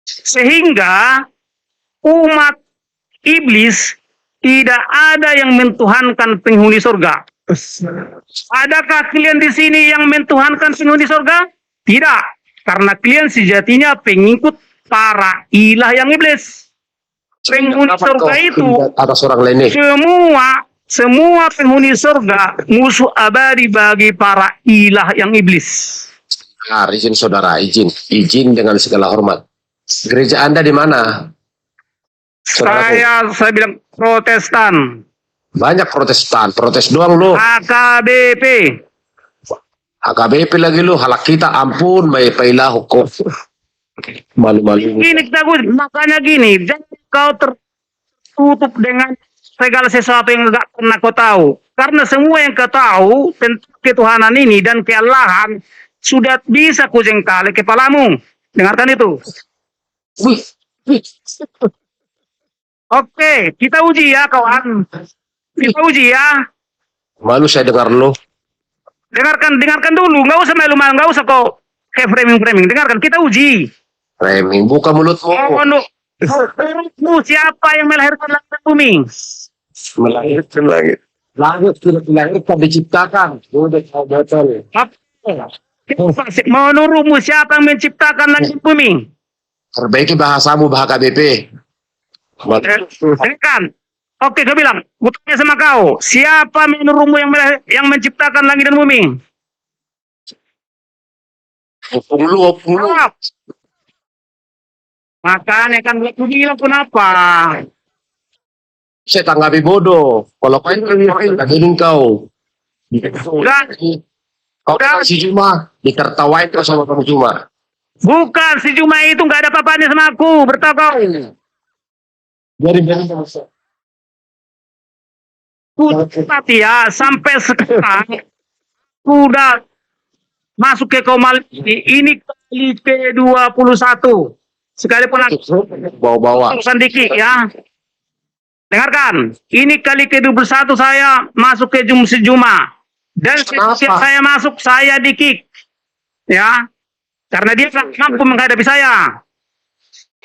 Sehingga umat iblis tidak ada yang mentuhankan penghuni surga. Adakah kalian di sini yang mentuhankan penghuni surga? Tidak, karena kalian sejatinya pengikut para ilah yang iblis. Penghuni surga itu atas orang lain nih. semua penghuni surga musuh abadi bagi para ilah yang iblis. Nah, izin saudara, izin dengan segala hormat. Gereja Anda di mana? Saya bilang Protestan. Banyak Protestan, protes doang lu. AKBP. AKBP lagi lu, halak kita ampun, may pailah hukum. Malu-malu. Gini kita makanya gini, jangan kau tertutup dengan segala sesuatu yang enggak pernah kau tahu. Karena semua yang kau tahu tentang ketuhanan ini dan kealahan sudah bisa kujengkali kepalamu. Dengarkan itu. Oke, kita uji ya kawan. Kita uji ya. Malu saya dengar lu. Dengarkan dulu, nggak usah malu-malu, nggak usah kok kayak framing. Dengarkan, kita uji. Framing, buka mulutmu. Menurutmu siapa yang melahirkan langit dan bumi? Melahirkan langit. Langit tidak dilahirkan, diciptakan. Udah betul. Menurutmu siapa yang menciptakan langit dan bumi? Perbaiki bahasamu, bahasa KBP. Kan? Oke, kau bilang, gue tanya sama kau, siapa menurutmu yang menciptakan langit dan bumi? Opung lu. Jawab. Makanya kan gue bilang kenapa? Saya tanggapi bodoh. Kalau kau ini kagetin kau. Udah. Kau kan si Juma, ditertawain kau sama kamu Juma. Bukan, si Juma itu nggak ada apa-apanya sama aku, bertahu kau. Biarin. Tapi ya, sampai sekarang sudah masuk ke Komal ini kali ke-21. Sekalipun Bawa-bawa. urusan dikit ya. Dengarkan, ini kali ke-21 saya masuk ke Juma. Dan Kenapa? setiap saya masuk, saya di-kick. Ya, karena dia tak mampu menghadapi saya.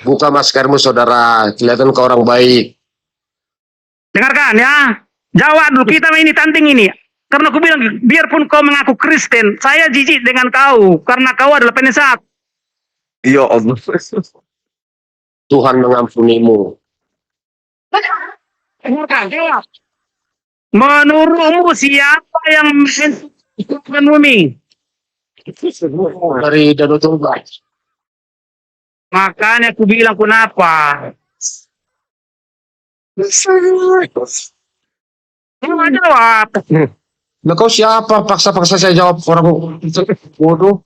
Buka maskermu saudara, kelihatan kau orang baik. Dengarkan ya. Jawab dulu, kita ini tanding ini. Karena aku bilang, biarpun kau mengaku Kristen, saya jijik dengan kau. Karena kau adalah penyesat. Ya Allah. Tuhan mengampunimu. Dengarkan, jawab. Menurutmu siapa yang menciptakan bumi? Dari Danau Toba. Makanya aku bilang kenapa? Jangan jawab. Nah kau siapa? Paksa-paksa saya jawab orang bodoh.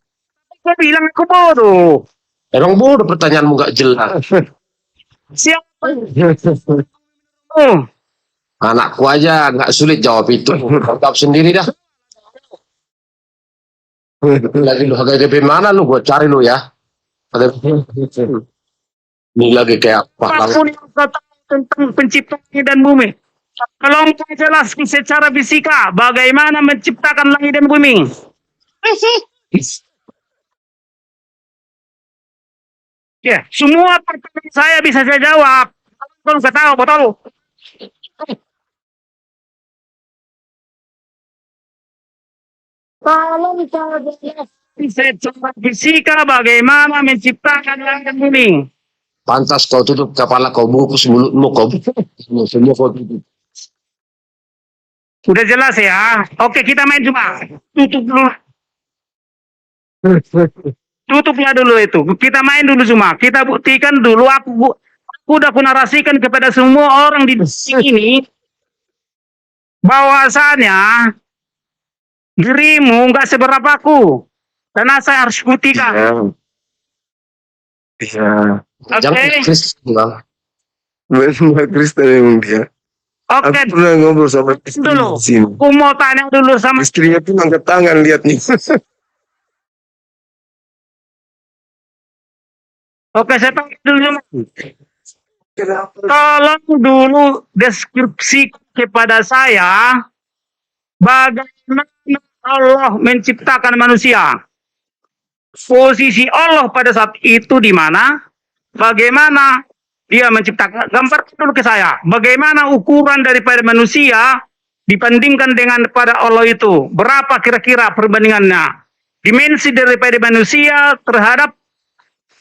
Kau bilang aku bodoh. Emang bodoh pertanyaanmu gak jelas. Siapa? Oh, Anakku aja gak sulit jawab itu. Kau jawab sendiri dah. Lagi lu HGP mana lu? Gua cari lu ya. Ini lagi kayak apapun yang kau tahu tentang penciptaan dan bumi. Kalau engkau jelaskan secara fisika bagaimana menciptakan langit dan bumi. Ya, semua pertanyaan saya bisa saya jawab. Kalau nggak tahu, betul. Kalau misalnya secara fisika bagaimana menciptakan langit dan bumi. pantas kau tutup kepala kau bungkus mulutmu kau semua kau tutup. Udah jelas ya. Oke, kita main cuma. Tutup dulu. Tutupnya dulu itu. Kita main dulu cuma. Kita buktikan dulu Udah aku narasikan kepada semua orang di sini bahwasanya dirimu nggak seberapa aku, karena saya harus buktikan. Iya. Jangan Oke, Kristen, Bang. Benar Kristen emang dia. oke. Aku pernah ngobrol sama Dulu, di sini. aku mau tanya dulu sama. Istrinya tuh angkat tangan lihat nih. Oke, saya tanya dulu. Kenapa? Tolong dulu deskripsi kepada saya bagaimana Allah menciptakan manusia. Posisi Allah pada saat itu di mana? Bagaimana dia menciptakan? Gambarkan dulu ke saya. Bagaimana ukuran daripada manusia dibandingkan dengan pada Allah itu? Berapa kira-kira perbandingannya? Dimensi daripada manusia terhadap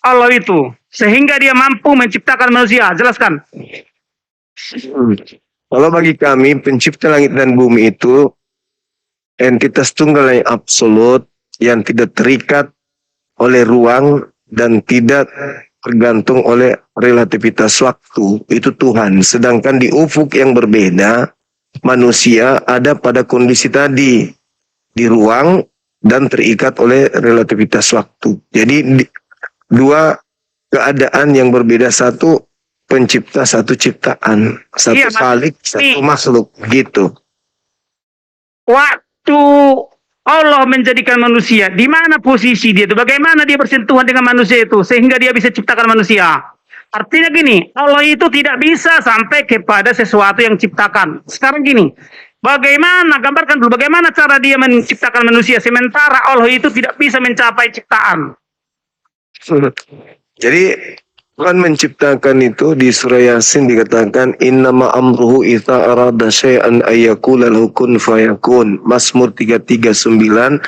Allah itu. Sehingga dia mampu menciptakan manusia. Jelaskan. Kalau bagi kami pencipta langit dan bumi itu entitas tunggal yang absolut yang tidak terikat oleh ruang dan tidak tergantung oleh relativitas waktu, itu Tuhan. Sedangkan di ufuk yang berbeda, manusia ada pada kondisi tadi, di ruang dan terikat oleh relativitas waktu. Jadi dua keadaan yang berbeda, satu pencipta, satu ciptaan, satu Iya, Mas. khalik, satu makhluk, gitu. Waktu Allah menjadikan manusia, di mana posisi dia itu? Bagaimana dia bersentuhan dengan manusia itu sehingga dia bisa ciptakan manusia? Artinya gini, Allah itu tidak bisa sampai kepada sesuatu yang ciptakan. Sekarang gini, bagaimana, gambarkan dulu bagaimana cara dia menciptakan manusia sementara Allah itu tidak bisa mencapai ciptaan. Jadi Tuhan menciptakan itu di surah Yasin dikatakan innama amruhu idza arada syai'an ayyakula lahu kun fayakun. Mazmur 339,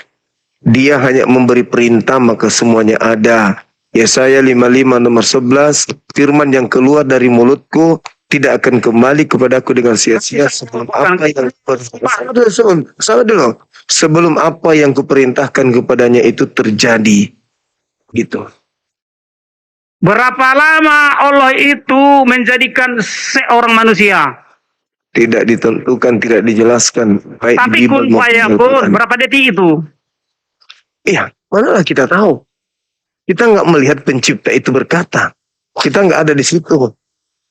dia hanya memberi perintah maka semuanya ada. Yesaya 55 nomor 11, firman yang keluar dari mulutku tidak akan kembali kepadaku dengan sia-sia sebelum apa yang sebelum apa yang kuperintahkan kepadanya itu terjadi. Gitu. Berapa lama Allah itu menjadikan seorang manusia? Tidak ditentukan, tidak dijelaskan. Baik Tapi di kun Bible maupun fayakun, Al-Quran. berapa detik itu? Iya, manalah kita tahu. Kita nggak melihat pencipta itu berkata. Kita nggak ada di situ.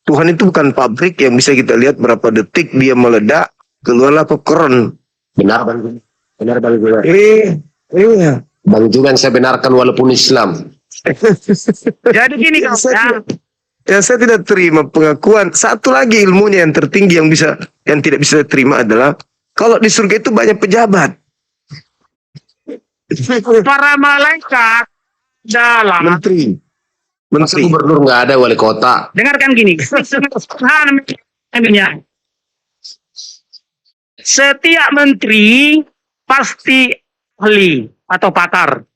Tuhan itu bukan pabrik yang bisa kita lihat berapa detik dia meledak, keluarlah popcorn. Benar, Bang. Benar, Bang. Iya. Bang Julian saya benarkan walaupun Islam. Jadi gini Ya, kan, saya tidak terima pengakuan. Satu lagi ilmunya yang tertinggi yang tidak bisa terima adalah kalau di surga itu banyak pejabat. para malaikat dalam Menteri. Masa gubernur nggak ada, wali kota. dengarkan gini. Setiap menteri pasti ahli atau pakar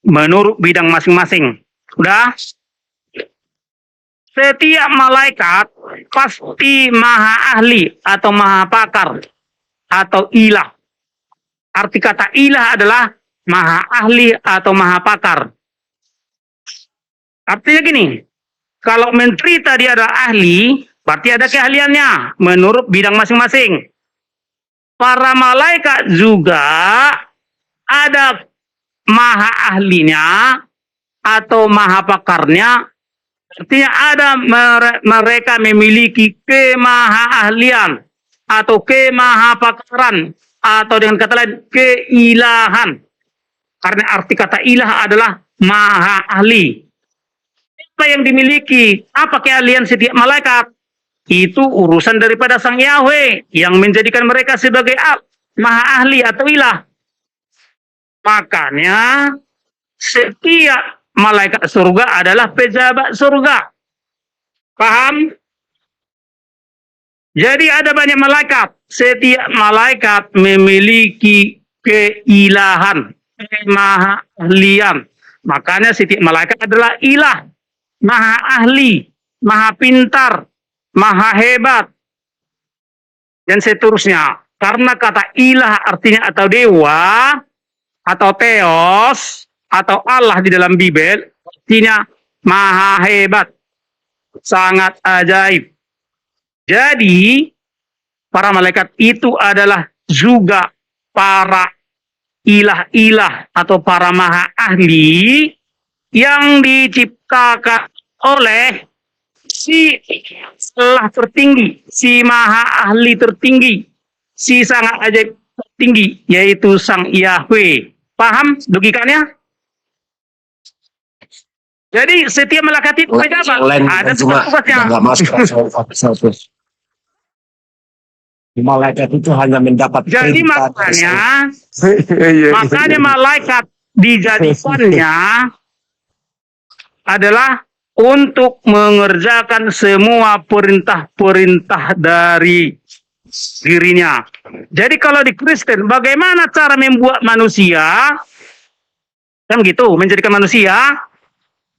menurut bidang masing-masing. Udah? Setiap malaikat pasti maha ahli atau maha pakar atau ilah. Arti kata ilah adalah maha ahli atau maha pakar. Artinya gini, kalau menteri tadi adalah ahli, berarti ada keahliannya menurut bidang masing-masing. Para malaikat juga ada maha ahlinya atau maha pakarnya. Artinya ada mereka memiliki kemaha-ahlian atau kemaha-pakaran atau dengan kata lain keilahan. Karena arti kata ilah adalah maha ahli. Apa yang dimiliki, apa keahlian setiap malaikat? Itu urusan daripada Sang Yahweh yang menjadikan mereka sebagai maha ahli atau ilah. Makanya setiap malaikat surga adalah pejabat surga. Paham? Jadi ada banyak malaikat. Setiap malaikat memiliki keilahan, maha ahlian. Makanya setiap malaikat adalah ilah, maha ahli, maha pintar, maha hebat, dan seterusnya. Karena kata ilah artinya atau dewa, atau teos, atau Allah di dalam Bible, artinya maha hebat, sangat ajaib. Jadi, para malaikat itu adalah juga para ilah-ilah atau para maha ahli yang diciptakan oleh si Allah tertinggi, si maha ahli tertinggi, si sangat ajaib tertinggi, yaitu Sang Yahweh. Paham logikanya? Jadi setiap malaikat itu pejabat, ada tugas-tugasnya. nggak masuk satu. Malaikat itu hanya mendapat Jadi perintah makanya malaikat dijadikannya adalah untuk mengerjakan semua perintah-perintah dari dirinya. Jadi kalau di Kristen, bagaimana cara membuat manusia? Kan gitu, menjadikan manusia.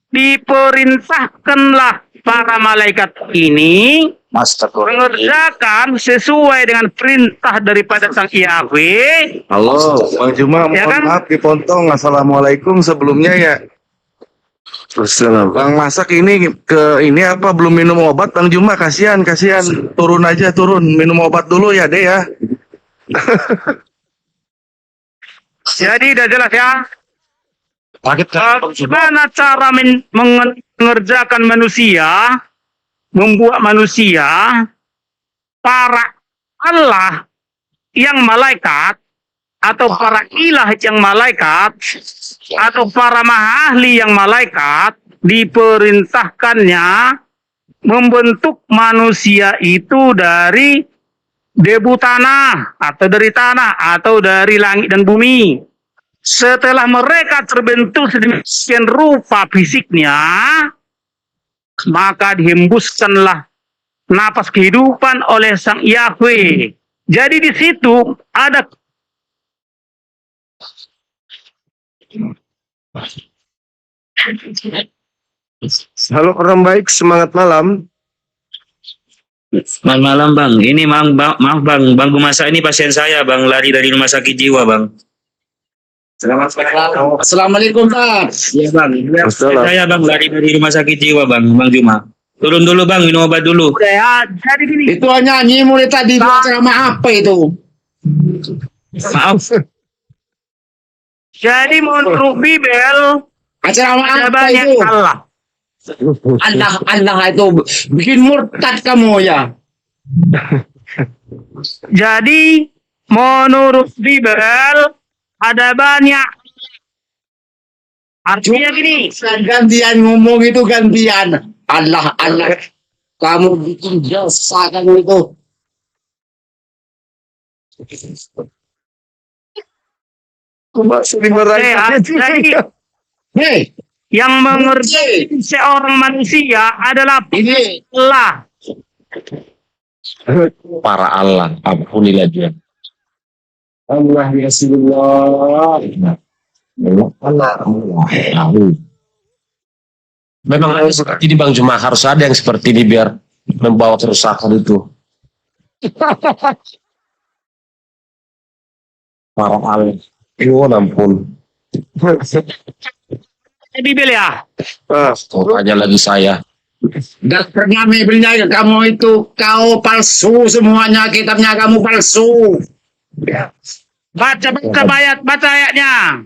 Diperintahkanlah para malaikat ini mengerjakan sesuai dengan perintah daripada Sang Yahweh. Halo, Bang Juma, Ya mohon kan? maaf dipotong. Assalamualaikum sebelumnya ya. Assalamualaikum. Bang masak ini ini apa belum minum obat Bang Juma, kasihan. Turun aja, minum obat dulu ya, Deh ya. Jadi udah jelas ya. Paket Bagaimana cara mengerjakan manusia, membuat manusia, para Allah yang malaikat, atau para ilah yang malaikat, atau para maha ahli yang malaikat, diperintahkannya membentuk manusia itu dari debu tanah, atau dari langit dan bumi. Setelah mereka terbentuk sedemikian rupa fisiknya, maka dihembuskanlah napas kehidupan oleh Sang Yahweh. Jadi di situ ada Halo orang baik, semangat malam. Selamat malam bang. Ini maaf bang, Bang Gumasa ini pasien saya bang, lari dari rumah sakit jiwa bang. Selamat malam. Assalamualaikum, Pak. Iya bang, saya bang lari dari rumah sakit jiwa bang, Bang Juma. Turun dulu bang, minum obat dulu. udah ya, jadi gini. Itu nyanyi mulai tadi ceramah apa itu? Maaf. Jadi menurut Bibel Ceramah ada apa banyak itu? Allah. Allah itu bikin murtad kamu ya. Jadi menurut Bibel ada banyak. Artinya gini, Gantian ngomong itu gantian. Allah. Kamu bikin jasa kamu itu. jadi Hei, yang mengerti seorang manusia adalah ini Allah. para Allah, ampunilah dia. Allah ya Rasulullah. Memang harus seperti ini Bang Juma, harus ada yang seperti ini biar membawa kerusakan itu. Para Allah. Oh, ampun. Bibel ya. Tanya lagi saya. Dokternya Bibelnya kamu itu kau palsu semuanya, kitabnya kamu palsu. Baca ayatnya.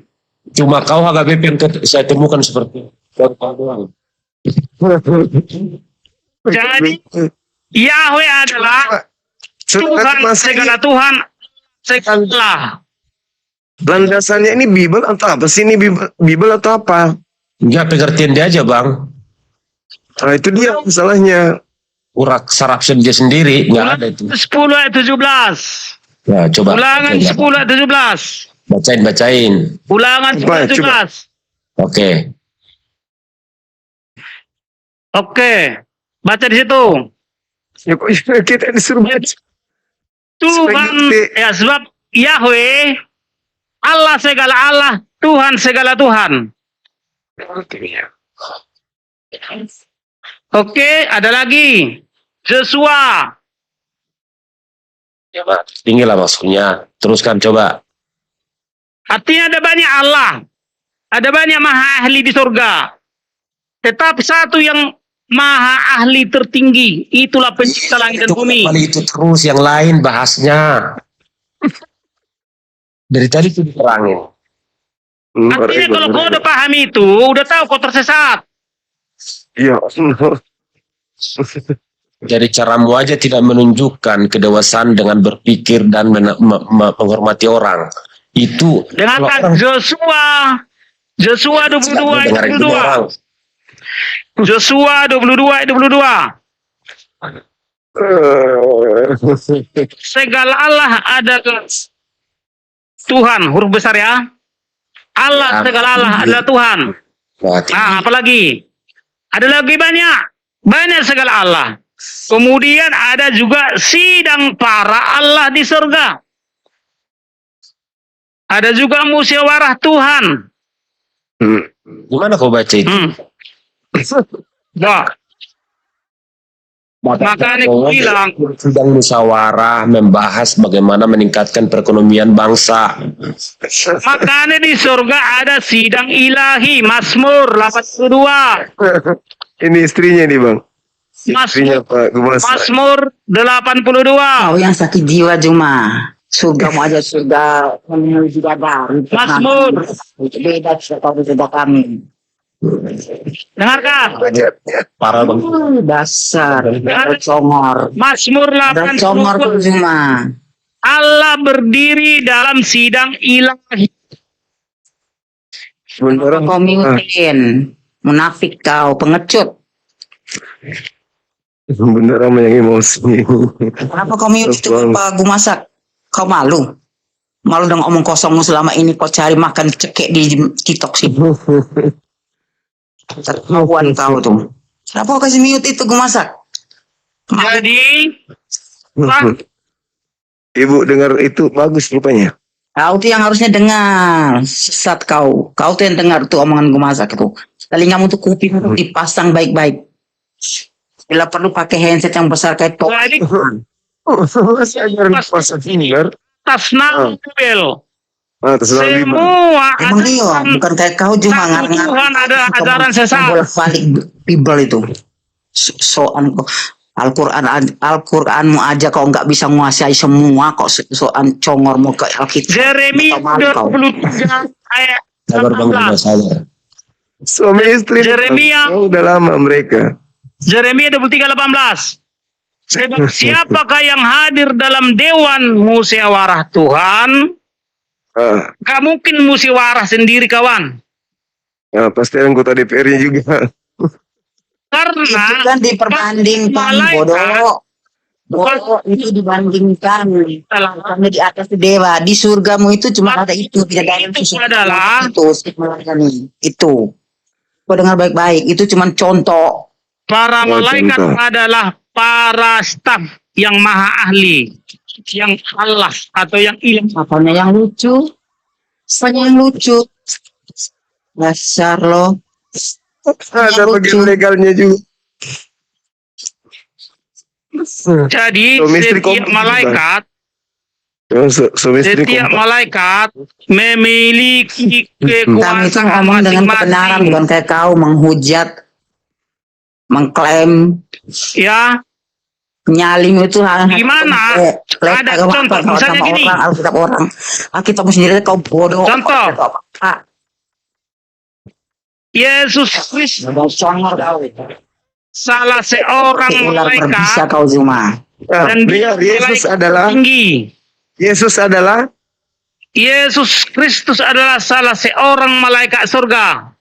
Cuma kau HKBP yang saya temukan seperti itu. Jadi Yahweh adalah Tuhan segala Tuhan segala. Landasannya ini Bible atau apa sih ini Bible atau apa? Ya pengertian dia aja Bang. Nah itu dia masalahnya. Urak saraf dia sendiri nggak ada itu. 10 ayat 17. Ya coba. Ulangan 10 ayat 17. Bacain. Ulangan 10 ayat 17. Oke. Oke. Baca di situ. Ya kok kita disuruh baca. Tuhan ya sebab Yahweh Allah segala Allah, Tuhan segala Tuhan. Oke, ada lagi. Joshua. Coba tinggilah maksudnya. Teruskan coba. Artinya ada banyak Allah. Ada banyak maha ahli di surga. Tetapi satu yang maha ahli tertinggi. Itulah pencipta langit dan bumi. Kembali itu terus yang lain bahasnya. Dari tadi itu diterangin. Artinya kalau kau udah paham itu, udah tahu kau tersesat. Iya. Jadi caramu aja tidak menunjukkan kedewasaan dengan berpikir dan menghormati orang. Itu Dengarkan Joshua 22 ayat dengar itu 22. orang. Joshua 22 ayat 22. Segala Allah adalah Tuhan, huruf besar ya. Allah, Ya. segala Allah adalah Tuhan. Mati. Nah, apalagi? Ada lagi banyak. Banyak segala Allah. Kemudian ada juga sidang para Allah di surga. Ada juga musyawarah Tuhan. Gimana kau baca itu? Nah, makanya aku bilang, sedang musyawarah membahas bagaimana meningkatkan perekonomian bangsa. makanya di surga ada sidang ilahi, Mazmur 82. Ini istrinya nih bang. Istrinya Pak Gumasa. Mazmur 82. Kau yang sakit jiwa cuma. Surga mau aja surga. Kami juga baru. Mazmur. Beda kau sudah kami. Dengarkan. Parah bang. Dasar. Ada congor. Mazmur Ada congor tuh 82. cuma. Allah berdiri dalam sidang ilahi. Sebenarnya Kau miutin. Munafik kau. Pengecut. beneran yang emosi. Kenapa kau miut itu Pak Gumasak? Kau malu? Malu dong omong kosong selama ini kau cari makan cekek di TikTok sih. Terlaluan kau tuh. Kenapa kau kasih mute itu Gumasak? Jadi, Pak, Ibu dengar itu bagus rupanya. Kau tuh yang harusnya dengar. Sesat kau. Kau tuh yang dengar tuh omongan Gumasak itu. Telingamu tuh kuping tuh dipasang baik-baik. Bila perlu pakai handset yang besar kayak tok. jadi Saya ajarin puasa finger. atas nama Bel. Atas nama lima. Semua Emang iya, ajaran bukan kayak kau cuma satu ngar-ngar. Tuhan ada ajaran sesat. Bolak-balik Bible itu. Soan kok Al-Quranmu aja kau nggak bisa menguasai semua kok soan congor mau ke Alkitab. Jeremia Kau malu kau. 23 ayat Sabar bang, 18. sabar. Suami istri. Jeremia. Oh, udah lama mereka. Jeremia 23:18. Sebab siapakah yang hadir dalam dewan musyawarah Tuhan? Ah, Gak mungkin musyawarah sendiri kawan. ya, pasti anggota DPR-nya juga. Itu Karena kan diperbandingkan malaikat- bodoh. Bodoh itu dibandingkan. Karena di atas itu dewa, di surgamu itu cuma ada itu, tidak ada yang Itu adalah- itu. Kau dengar baik-baik, itu cuma contoh. para Oh, malaikat contoh. adalah para staf yang maha ahli, yang Allah atau yang ilah. Apanya yang lucu? Apanya yang lucu? Dasar lo. Ada lucu. bagian legalnya juga. Jadi Suami istri setiap kompleks, malaikat, Ya, suami istri setiap kompak. malaikat memiliki Kami itu kekuasaan ngomong dengan kebenaran, masing-masing. bukan kayak kau menghujat, mengklaim, Ya, nyalim itu Gimana? Ada contoh, misalnya sama gini. orang, Alkitabmu sendiri kau bodoh. Contoh. Apa? Yesus Kristus Congor kau. salah seorang Ular berbisa malaikat kau cuma. Ah, dan dia, Yesus adalah tinggi. Yesus Kristus adalah salah seorang malaikat surga.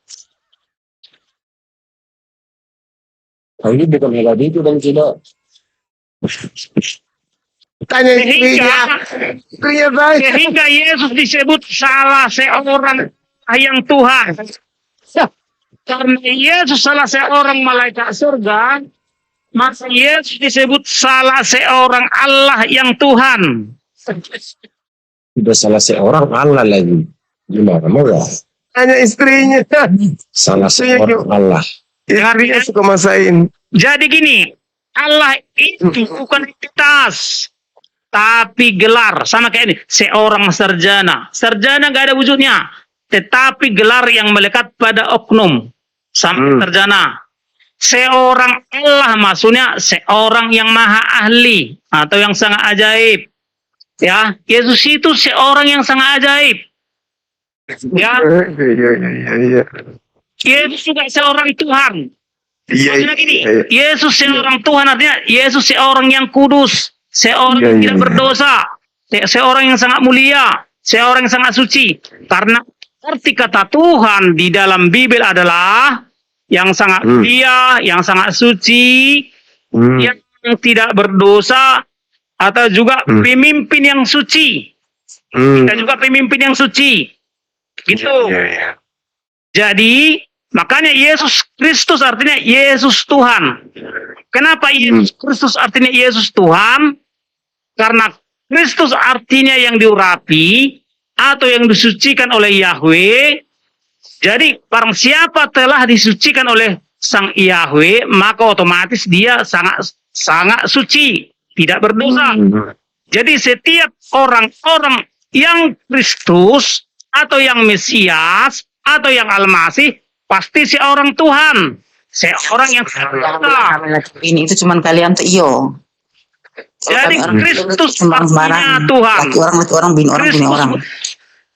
Ini bukan hal itu dan tidak. tanya istrinya. Istrinya baik. Sehingga Yesus disebut salah seorang yang Tuhan. Karena Yesus salah seorang malaikat surga, maka Yesus disebut salah seorang Allah yang Tuhan. Sudah salah seorang Allah lagi. Gimana mau ya? Tanya istrinya. Salah seorang Allah. Istrinya suka masain. Jadi gini, Allah itu bukan entitas, tapi gelar. Sama kayak ini, seorang sarjana. Sarjana nggak ada wujudnya, tetapi gelar yang melekat pada oknum. Sampai sarjana. seorang Allah, maksudnya seorang yang maha ahli atau yang sangat ajaib. Ya, Yesus itu seorang yang sangat ajaib. Ya, Iya. Yesus juga seorang Tuhan. Iya. Maksudnya gini, Iya. Yesus seorang Tuhan artinya Yesus seorang yang kudus, seorang yang tidak berdosa, seorang yang sangat mulia, seorang yang sangat suci. Karena arti kata Tuhan di dalam Bible adalah yang sangat mulia, yang sangat suci, yang tidak berdosa, atau juga pemimpin yang suci. Dan juga pemimpin yang suci. Gitu. Iya. Jadi, makanya Yesus Kristus artinya Yesus Tuhan. Kenapa Yesus Kristus artinya Yesus Tuhan? Karena Kristus artinya yang diurapi atau yang disucikan oleh Yahweh. Jadi, barang siapa telah disucikan oleh Sang Yahweh, maka otomatis dia sangat suci, tidak berdosa. Jadi, setiap orang-orang yang Kristus atau yang Mesias atau yang Almasih pasti seorang Tuhan, seorang yang Ini itu cuman kalian tuh iyo. jadi Kristus cuma artinya sembarang. Tuhan. Laki orang, bini orang, bini orang.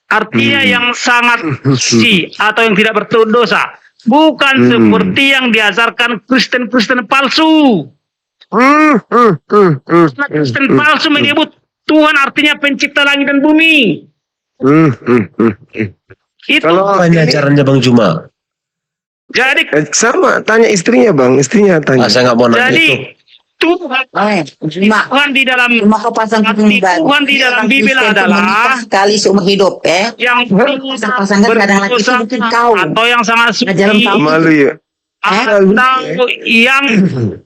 Artinya yang sangat suci atau yang tidak berdosa, bukan seperti yang diajarkan Kristen palsu. Kristen palsu menyebut Tuhan artinya pencipta langit dan bumi. Itu Kalau Apa ini ajarannya Bang Juma? jadi sama tanya istrinya bang, istrinya tanya. Saya nggak mau nanya jadi itu. Cuma Tuhan di dalam kau pasang arti Tuhan di dalam Bible adalah sekali seumur hidup yang pasangan kadang lagi itu mungkin kau atau yang sangat suci Ngajarin tahu. Malu ya. atau yang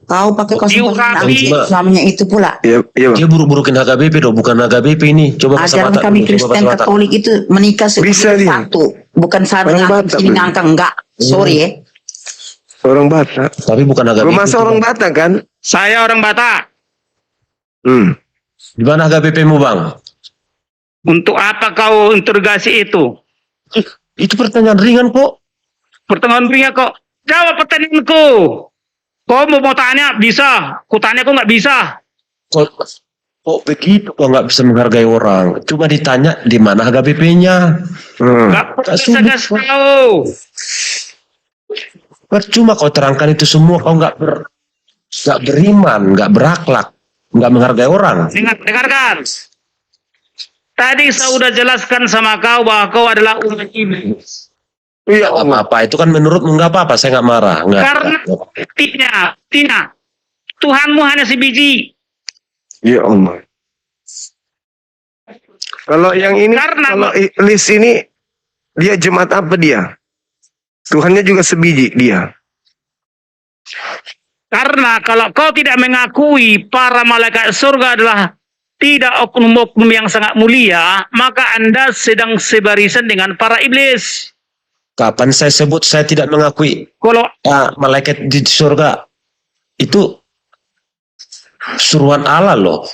kau pakai kosong Diurapi. suaminya itu pula. Iya bang. Dia buru-burukin HKBP dong, bukan HKBP ini. Coba bahasa Ajaran Batak kami dulu, coba Kristen bahasa Batak. Katolik itu menikah Bisa dia. satu, bukan satu Orang ngangkang Batak, sini Bang. ngangkang enggak. Sorry ya. Orang Batak. Tapi bukan HKBP. Rumah seorang Bang. Batak kan? saya orang Batak. Di mana HKBP-mu Bang? Untuk apa kau interogasi itu? Itu pertanyaan ringan kok. Pertengahan dunia kok jawab pertanyaanku. Kau mau tanya bisa, ku tanya kok nggak bisa. Kok begitu? Kok nggak bisa menghargai orang? Cuma ditanya di mana HKBP-nya. Nggak perlu saya kasih tahu. Percuma kau terangkan itu semua, kau nggak beriman, nggak berakhlak, nggak menghargai orang. Dengarkan. Tadi saya sudah jelaskan sama kau bahwa kau adalah umat iblis. Iya Nggak apa-apa, itu kan menurutmu nggak apa-apa, saya nggak marah. Nggak. Karena Tina, Tuhanmu hanya sebiji. Ya Allah. Kalau yang ini, Karena- kalau Lis ini, dia jemaat apa dia? Tuhannya juga sebiji dia. Karena kalau kau tidak mengakui para malaikat surga adalah tidak oknum-oknum yang sangat mulia, maka Anda sedang sebarisan dengan para iblis. Kapan saya sebut saya tidak mengakui Kalau malaikat di surga itu suruhan Allah loh.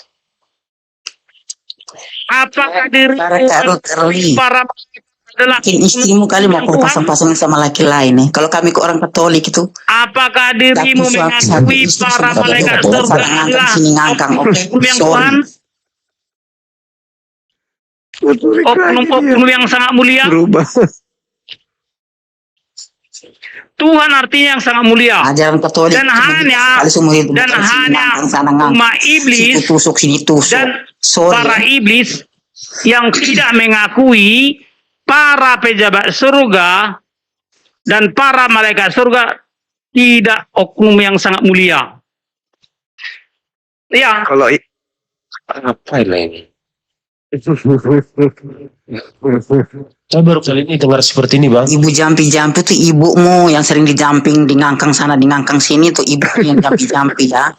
apakah dirimu para malaikat adalah Mungkin istrimu kali mau kau pasang-pasang sama laki lain nih. Kalau kami ke orang Katolik itu, apakah dirimu mengakui para malaikat surga adalah sini ngangkang, oke? oknum yang Tuhan, Sorry. oknum yang sangat mulia? Berubah. Tuhan artinya yang sangat mulia. Ajaran Katolik Dan itu hanya- kali seumur hidup dan bukan sini hanya ngangkang, sana ngangkang. umat iblis Situ tusuk sini tusuk. dan Sorry. para iblis yang tidak mengakui para pejabat surga dan para malaikat surga tidak oknum yang sangat mulia. Ya, Kalau Apa ini? Saya baru kali ini dengar seperti ini Bang. Ibu jampi-jampi tuh ibumu yang sering dijamping, di ngangkang sana, di ngangkang sini tuh ibu yang jampi-jampi ya.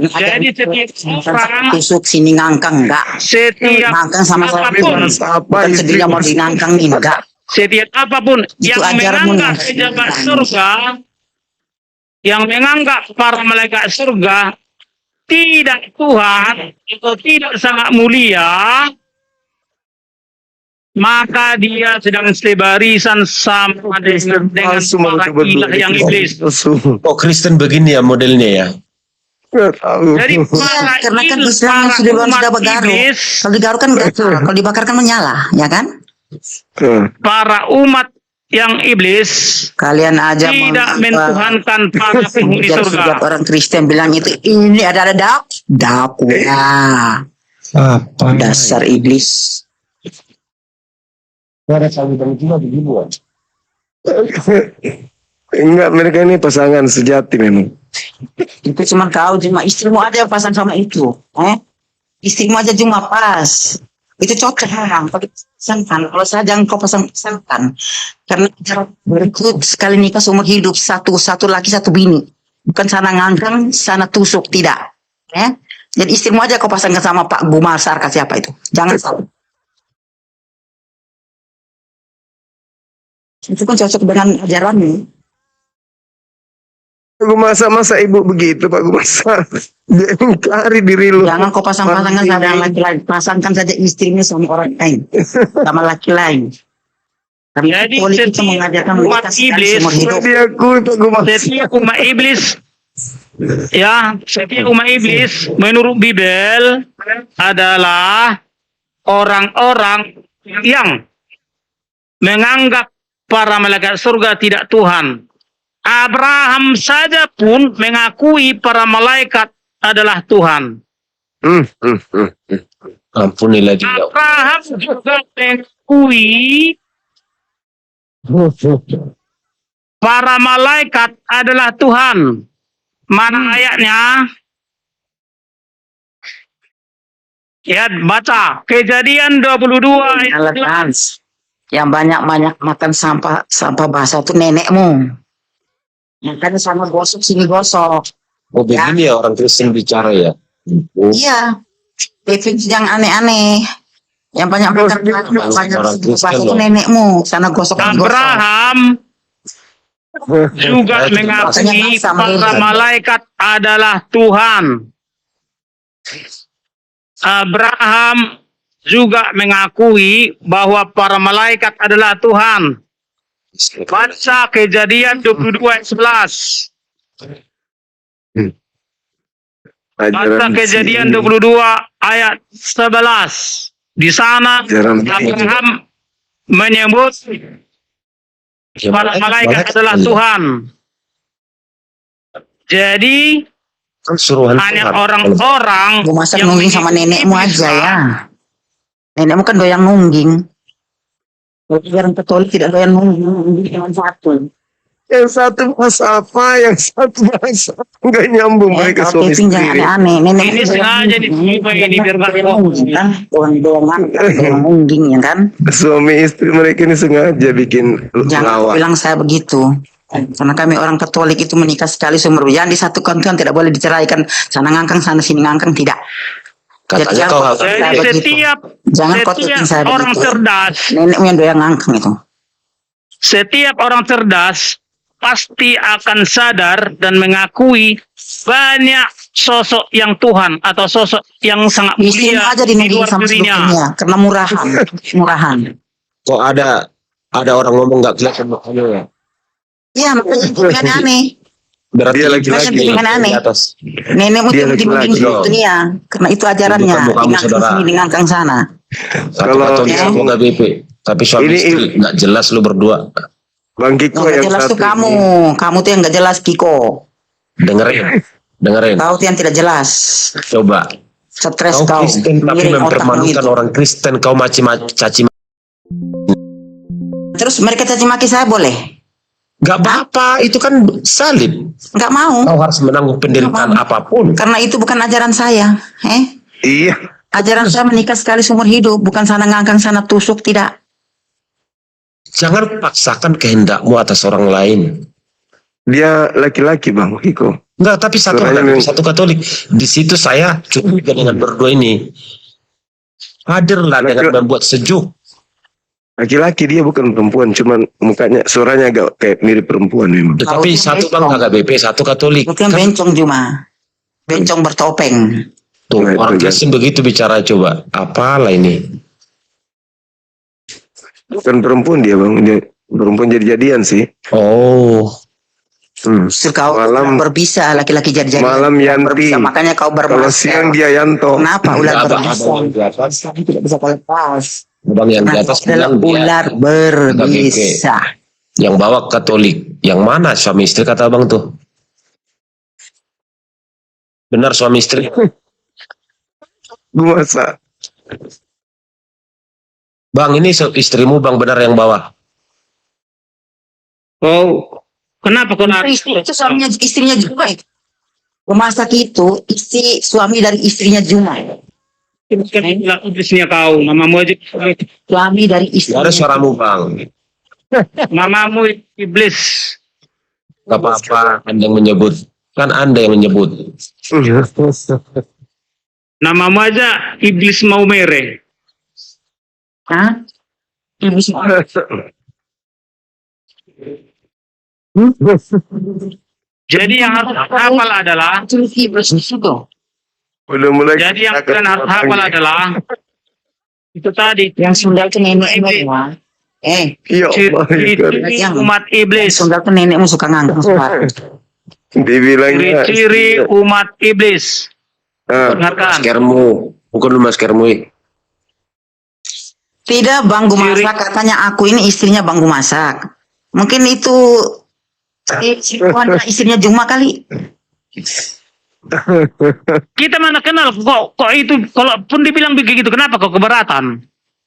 jadi setiap orang, Tusuk sini ngangkang enggak. setiap Ngangkang sama apapun, apa bukan sendirinya mau di ngangkang nih enggak. setiap apapun yang ajaranmu menganggap yang- pejabat surga, yang menganggap para malaikat surga tidak Tuhan atau tidak sangat mulia, maka dia sedang sebarisan sama dengan Palsu para mereka berdua. ilah yang iblis. Palsu. Oh, Kristen begini ya modelnya ya. Nggak tahu. Jadi para Karena kan ilah, Islam para sudah umat bergaru. iblis, Kalau digaru kan nggak, kalau dibakar kan menyala, ya kan? para umat yang iblis Kalian aja tidak mentuhankan para penghuni surga. orang Kristen bilang itu ini adalah dakwah. Apa? Dasar iblis. Ada saudara juga begini ya. Enggak, mereka ini pasangan sejati memang. Itu cuma kau, cuma istrimu aja yang pasang sama itu. Istrimu aja cuma pas. Itu cocok memang. Tapi pasangkan. Kalau saya jangan kau pasangkan. Karena berikut sekali nikah seumur hidup. Satu laki, satu bini. Bukan sana ngangkang, sana tusuk. Tidak. Jadi istrimu aja kau pasangkan sama Pak Gumasar ke siapa itu. Jangan salah. Itu kan cocok dengan ajaranmu. Aku masa ibu begitu, Pak Gumasa. Dia ingkari diri lu. Jangan kau pasang-pasangkan sama yang laki-laki. Pasangkan saja istrinya sama orang lain. Sama laki lain. Karena Jadi Katolik itu setiap mengajarkan umat mereka sekali iblis, seumur hidup. Diakui, Pak Gumasa. setiap umat iblis, ya, setiap umat iblis menurut Bible adalah orang-orang yang menganggap para malaikat surga tidak Tuhan. Abraham saja pun mengakui para malaikat adalah Tuhan. Ampunilah dia. Abraham juga mengakui para malaikat adalah Tuhan. Mana ayatnya? Ya, baca. Kejadian 22 ayat 11. Yang banyak makan sampah basah itu nenekmu. Makanya sama gosok sini gosok. Oh begini ya orang Kristen bicara ya. Oh, Iya. Definisi yang aneh-aneh. Yang banyak makan banyak orang Kristen basah itu loh. nenekmu. Sana gosok sini gosok. Abraham juga mengakui para malaikat adalah Tuhan. Abraham juga mengakui bahwa para malaikat adalah Tuhan. Baca Kejadian 22 ayat 11. Baca Kejadian 22 ayat 11. Di sana Abraham menyebut para malaikat adalah Tuhan. Jadi kan suruhan hanya Tuhan. orang-orang Gue masak yang nungging sama nenekmu aja ya. Nenekmu kan doyan nungging. Orang Katolik tidak doyan nungging dengan satu. Yang satu bahasa apa, yang satu bahasa enggak nyambung mereka Kalau suami Kevin jangan istri. aneh-aneh. Nenekmu Ini sengaja ditipu ini biar gak nungging kan. Doang nungging ya kan. Suami istri mereka ini sengaja bikin Jangan lawak. bilang saya begitu. Karena kami orang Katolik itu menikah sekali seumur hidup. Yang disatukan Tuhan tidak boleh diceraikan. Sana ngangkang, sana sini ngangkang, tidak. Katanya kau harus Jadi Saya begitu. setiap Jangan kotokin saya orang begitu. cerdas, Nenekmu yang doyan ngangkang itu. setiap orang cerdas pasti akan sadar dan mengakui banyak sosok yang Tuhan atau sosok yang sangat Istrimu mulia aja di dinungging luar sama dirinya. seluruhnya. Karena murahan. kok ada orang ngomong nggak kelihatan makanya ya. Iya, makanya itu kan aneh. Berarti Dia laki-laki. di Aneh. atas. Nenekmu Dia itu dinungging laki-laki. seluruh dunia. Karena itu ajarannya. Bukan mukamu, Ngangkang saudara. sini, ngangkang sana. Satu Kalau- Katolik satu nggak BP. Tapi suami Ini- istri nggak jelas lu berdua. Bang Kiko Yang yang jelas satu. tuh kamu. Kamu tuh yang gak jelas, Kiko. Dengerin. Kau tuh yang tidak jelas. Coba. Stres Kau kau. Kristen tapi Miring otakmu mempermalukan itu. orang Kristen. Kau caci. Terus mereka caci maki saya boleh? Gak apa-apa. Itu kan salib. Nggak mau. Kau harus menanggung penderitaan apapun. Karena itu bukan ajaran saya. Iya. Ajaran saya menikah sekali seumur hidup. Bukan sana ngangkang, sana tusuk. Tidak. Jangan paksakan kehendakmu atas orang lain. Dia laki-laki Bang Kiko. Enggak, tapi Suaranya memang- satu Katolik. Di situ saya cukup dengan berdua ini. Hadirlah dengan membuat sejuk. Laki-laki dia bukan perempuan, cuman mukanya suaranya agak kayak mirip perempuan memang. Tetapi Kalau satu bencong. bang HKBP, satu Katolik. Itu yang bencong cuma. Bencong bertopeng. Tuh, Nah, orang itu Kristen begitu bicara coba. Apalah ini? Bukan perempuan dia bang, dia perempuan jadi-jadian sih. Oh, Justru kau Malam- berbisa, laki-laki jadi malam Yanti. berbisa, makanya kau Kalau bermasker. siang dia Yanto. Kenapa ular Abang- berbisa? abang yang di atas. Kamu tidak bisa kau lepas. abang yang di Nah, atas adalah bilang dia ular berbisa. yang bawa Katolik. Yang mana suami istri kata abang tuh? Benar suami istri? Gue masa. Bang, ini istrimu bang benar yang bawa. Oh, kenapa kau lari? Itu suaminya, istrinya juga itu. Pemasak itu istri suami dari istrinya Juma. Iblisnya kau, namamu aja. Suami dari Gak istrinya. ada suaramu bang. Namamu iblis. Gak apa-apa Anda yang menyebut. Kan Anda yang menyebut. Namamu aja iblis mau mere. Hah? Iblis mau. Jadi yang harus hafal adalah, Itu iblis itu. Udah mulai. jadi yang kalian harus hafal adalah itu tadi. Yang Sunda itu nenek semua. Iya, Ciri-ciri umat iblis. Sunda itu nenekmu suka ngangkang suara. dibilangnya. Ciri-ciri umat iblis. Ah, Dengarkan. Maskermu. Bukan lu maskermu. Tidak, Bang Gumasak katanya aku ini istrinya Bang Gumasak. Mungkin itu istrinya Juma kali. Kita mana kenal kok itu, kalau pun dibilang begitu, kenapa kok keberatan?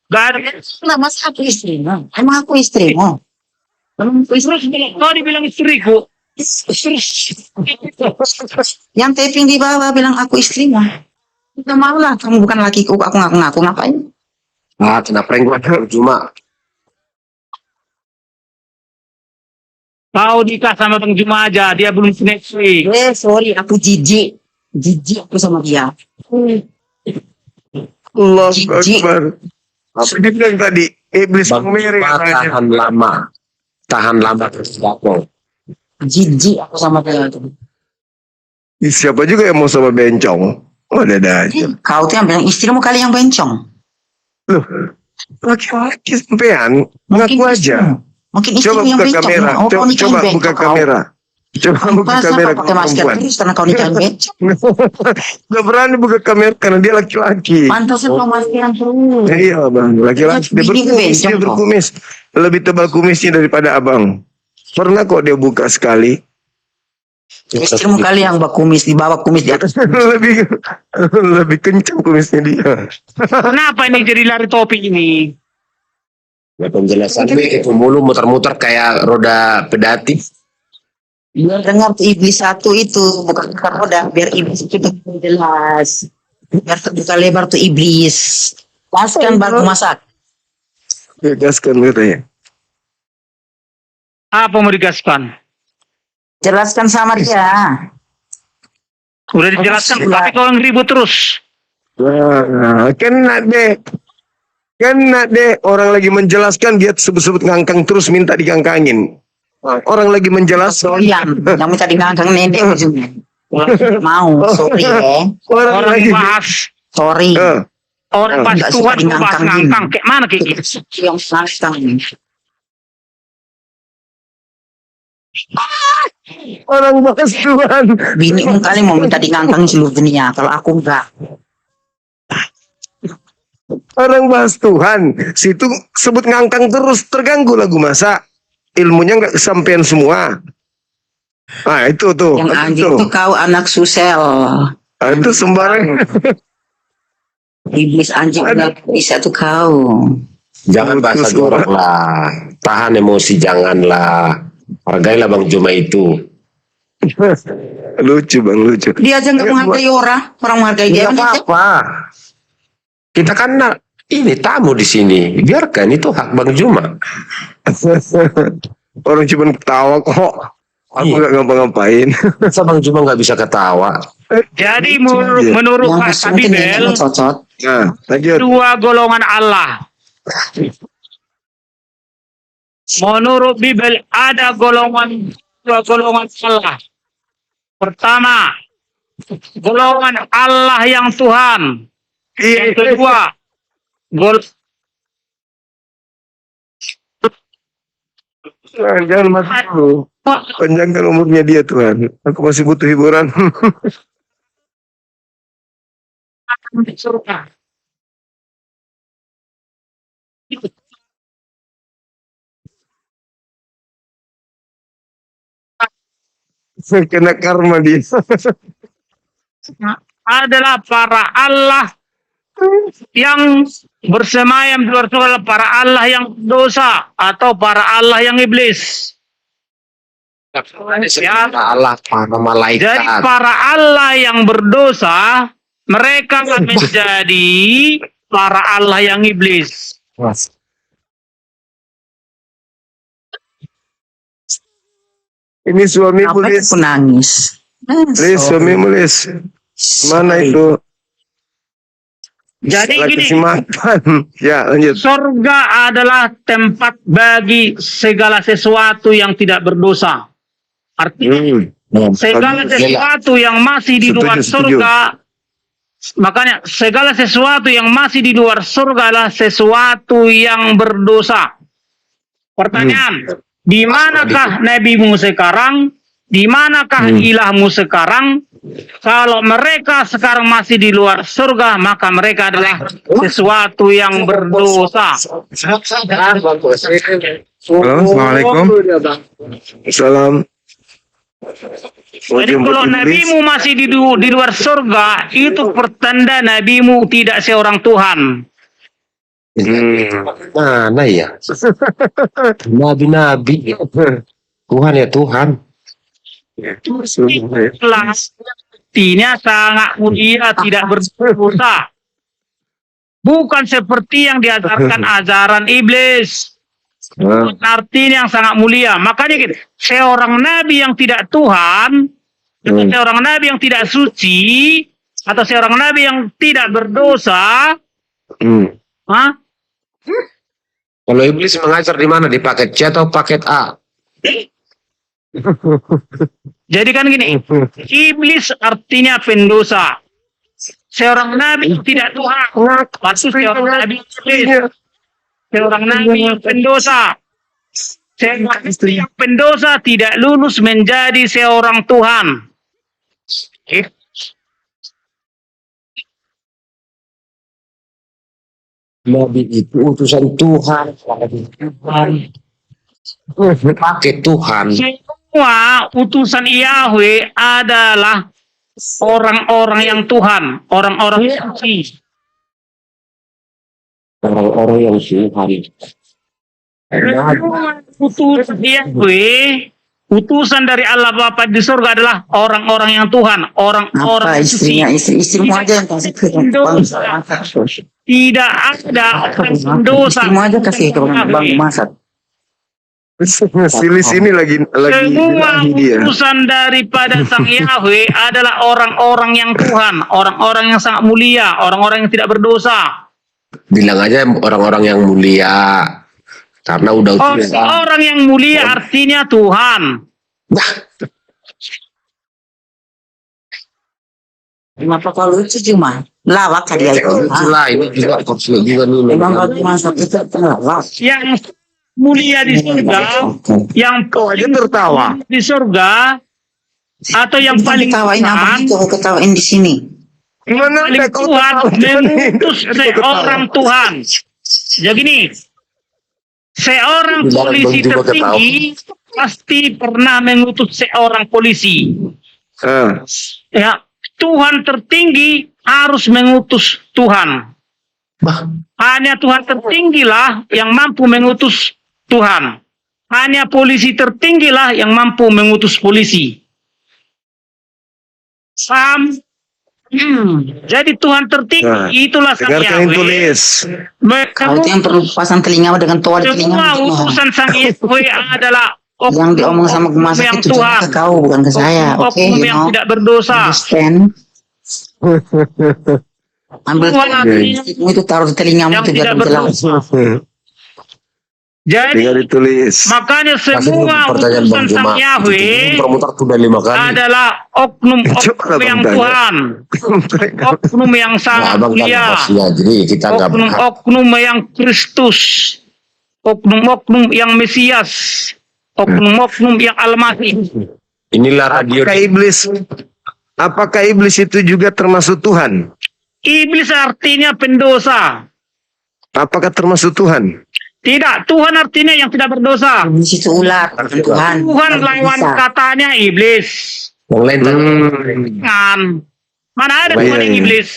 Gak ada. Nah, masa aku istrimu? Emang aku istrimu? Terus kau dibilang istriku. Yang taping di bawah bilang aku istrimu. Tidak mau lah, kamu bukan lakiku, aku ngaku-ngaku ngapain? Ah, kena prank gua cuma. Kau nikah sama Bang Juma aja, dia belum punya istri. Sorry, aku jijik. Jijik aku sama dia. Allah Jijik. Akbar. Apa dia bilang tadi? Iblis Bang merek Juma katanya. tahan lama terus jatuh. Jijik aku sama dia. Siapa juga yang mau sama bencong? Oh, ada aja. Kau tuh yang bilang istrimu kali yang bencong. Loh, laki-laki sampean ngaku aja. istrimu. Mungkin Coba istrimu yang buka bencong. kamera. Oh, kau nikahin Coba bencong, buka kau. kamera. Coba buka Masa kamera kau pakai masker perempuan. terus karena kau nikahin bencong? Gak berani buka kamera karena dia laki-laki. Pantasnya kau maskeran terus. Iya bang, laki-laki dia Bini berkumis, bencong dia kok. berkumis. Lebih tebal kumisnya daripada abang. Pernah kok dia buka sekali. Istrimu kali yang kumis di bawah kumis di atas. lebih kencang kumisnya dia. Kenapa ini jadi lari topik ini? Ya penjelasan itu mulu muter-muter kayak roda pedati. Biar dengar tuh iblis satu itu bukan roda, biar iblis itu jelas. Biar terbuka lebar tuh iblis. Paskan Bang Masak. Gaskan katanya. Apa mau digaskan? Jelaskan sama dia. Udah dijelaskan, tapi kau yang ribut terus. Nah, kena deh orang lagi menjelaskan dia sebut-sebut ngangkang terus minta digangkangin. Orang lagi menjelaskan. Yang minta diganggang nenek ujungnya. Mau, sorry ya. Orang lagi bahas, Sorry. orang bahas Nggak Tuhan, suka kau bahas digangkangin. ngangkang. Kayak mana kayak gitu? Yang ngangkang. Orang bahas Tuhan. Binimu kali mau minta digangkang seluruh dunia. Kalau aku enggak. Orang bahas Tuhan. Situ sebut ngangkang terus terganggu lagu masa. Ilmunya nggak kesampaian semua. Ah itu tuh. Yang anjing itu kau anak susel. Ah, itu sembarang. Iblis anjing udah bisa tuh kau. Jangan bahasa Putus, jorok lah. Tahan emosi janganlah. Hargailah Bang Juma itu. Lucu bang, lucu. Dia aja nggak menghargai orang menghargai dia. Tidak apa-apa. Kita kan ini tamu di sini. Biarkan itu hak Bang Juma. Orang cuma ketawa kok. Aku Iya. nggak ngapa-ngapain. Masa Bang Juma nggak bisa ketawa? Jadi menurut Yang Pak besar Bibel, nenekmu cocok. Nah, lanjut. dua golongan Allah. Menurut Bibel ada dua golongan Allah. Pertama, golongan Allah yang Tuhan. Yang kedua, Jangan mati dulu. Panjangkan umurnya dia Tuhan. Aku masih butuh hiburan. Surga. Kena karma dia. Adalah para Allah yang bersemayam di luar surga, adalah para Allah yang dosa atau para Allah yang iblis. Ya, Allah, para jadi malaikat. para Allah yang berdosa, mereka akan menjadi para Allah yang iblis. Ini suami Apa Lis. aku nangis? Lis, suami Lis. Mana itu? Jadi Lagi gini, kasih makan. Ya, lanjut. surga adalah tempat bagi segala sesuatu yang tidak berdosa. Artinya segala sesuatu yang masih di luar Setuju. surga, makanya segala sesuatu yang masih di luar surga adalah sesuatu yang berdosa. Pertanyaan, di manakah nabimu sekarang? Di manakah ilahmu sekarang? Kalau mereka sekarang masih di luar surga, maka mereka adalah sesuatu yang berdosa. Halo, Assalamualaikum. Salam. Jadi kalau nabimu masih di luar surga, itu pertanda nabimu tidak seorang Tuhan. Mana ya? Nabi-nabi. Tuhan ya Tuhan. Artinya sangat mulia, tidak berdosa. Bukan seperti yang diajarkan ajaran iblis. Artinya yang sangat mulia. Makanya gitu, seorang nabi yang tidak Tuhan, atau seorang nabi yang tidak suci, atau seorang nabi yang tidak berdosa, Kalau iblis mengajar di mana? Di paket C atau paket A? jadi kan gini, iblis artinya pendosa. Seorang nabi yang tidak Tuhan, pasti seorang nabi iblis. Seorang nabi yang pendosa. Seorang istri yang pendosa tidak lulus menjadi seorang Tuhan. Nabi itu utusan Tuhan. Pakai Tuhan. Semua utusan Yahweh adalah orang-orang yang Tuhan, orang-orang yang suci. Orang-orang yang Tuhan. Utusan Yahweh, utusan dari Allah Bapa di surga adalah orang-orang yang Tuhan, orang-orang Apa yang suci. istrinya? Istri-istrimu aja yang kasih ke bang masak. Tidak ada orang pendosa. Istrimu aja kasih ke bang masak. Silis ini lagi Semua birahi dia. utusan daripada Sang Yahweh adalah orang-orang yang Tuhan, orang-orang yang sangat mulia, orang-orang yang tidak berdosa. Bilang aja orang-orang yang mulia. Karena udah utusan. Orang yang mulia artinya Tuhan. Kenapa kalau lucu cuma lawak kali ya itu? Itulah ini juga kursi juga nih. Memang bang masak itu lawak. Yang mulia di surga, yang paling tertawa di surga, atau yang paling Ketawain apa Tuhan, itu? Ketawain di sini. Gimana paling Tuhan mengutus seorang Tuhan. Jadi gini, seorang polisi tertinggi pasti pernah mengutus seorang polisi. Ya, Tuhan tertinggi harus mengutus Tuhan. Hanya Tuhan tertinggilah yang mampu mengutus Tuhan. Hanya polisi tertinggilah yang mampu mengutus polisi. Jadi Tuhan tertinggi itulah Sang dengarkan itu Yahweh. Lis. Kalau itu yang perlu pasang telinga dengan toa di telinga. Semua utusan Sang Yahweh adalah Yang diomong sama oknum masak yang itu Tuhan, ke kau bukan ke saya. Oke, oknum you yang know. tidak berdosa. Understand? Ambil Tuhan artinya istrimu itu taruh di telingamu yang itu biar tidak jelas. berdosa. Jadi Dengar ditulis. makanya Kasih semua pertanyaan utusan Bang Sang Juma. Yahweh Permutar sudah 5 kali. adalah oknum-oknum Coba yang Bang tanya. Tuhan, oknum yang Nah, sangat abang kan mulia, maksudnya, jadi kita nggak berhak. oknum-oknum yang Kristus, oknum-oknum yang Mesias. oknum-oknum yang almasi. Inilah radio. Apakah iblis itu juga termasuk Tuhan? Iblis artinya pendosa. Apakah termasuk Tuhan? Tidak, Tuhan artinya yang tidak berdosa. Di situ ular, bukan Tuhan. Tuhan lawan Bisa. katanya iblis. Yang lain Kan. Mana ada Oh, Tuhan iya, yang iya. iblis.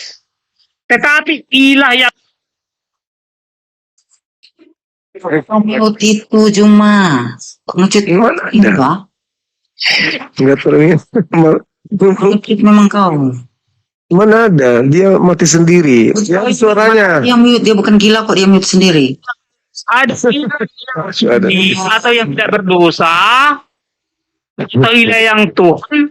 Tetapi ilah yang Menurut itu cuma pengecut Mana ada? enggak? Enggak terlihat. Pengecut memang kau. Mana ada? Dia mati sendiri. Ya, suaranya. Dia mute, dia bukan gila kok, dia mute sendiri. ada ilah Ada. atau yang tidak berdosa atau ilah yang Tuhan.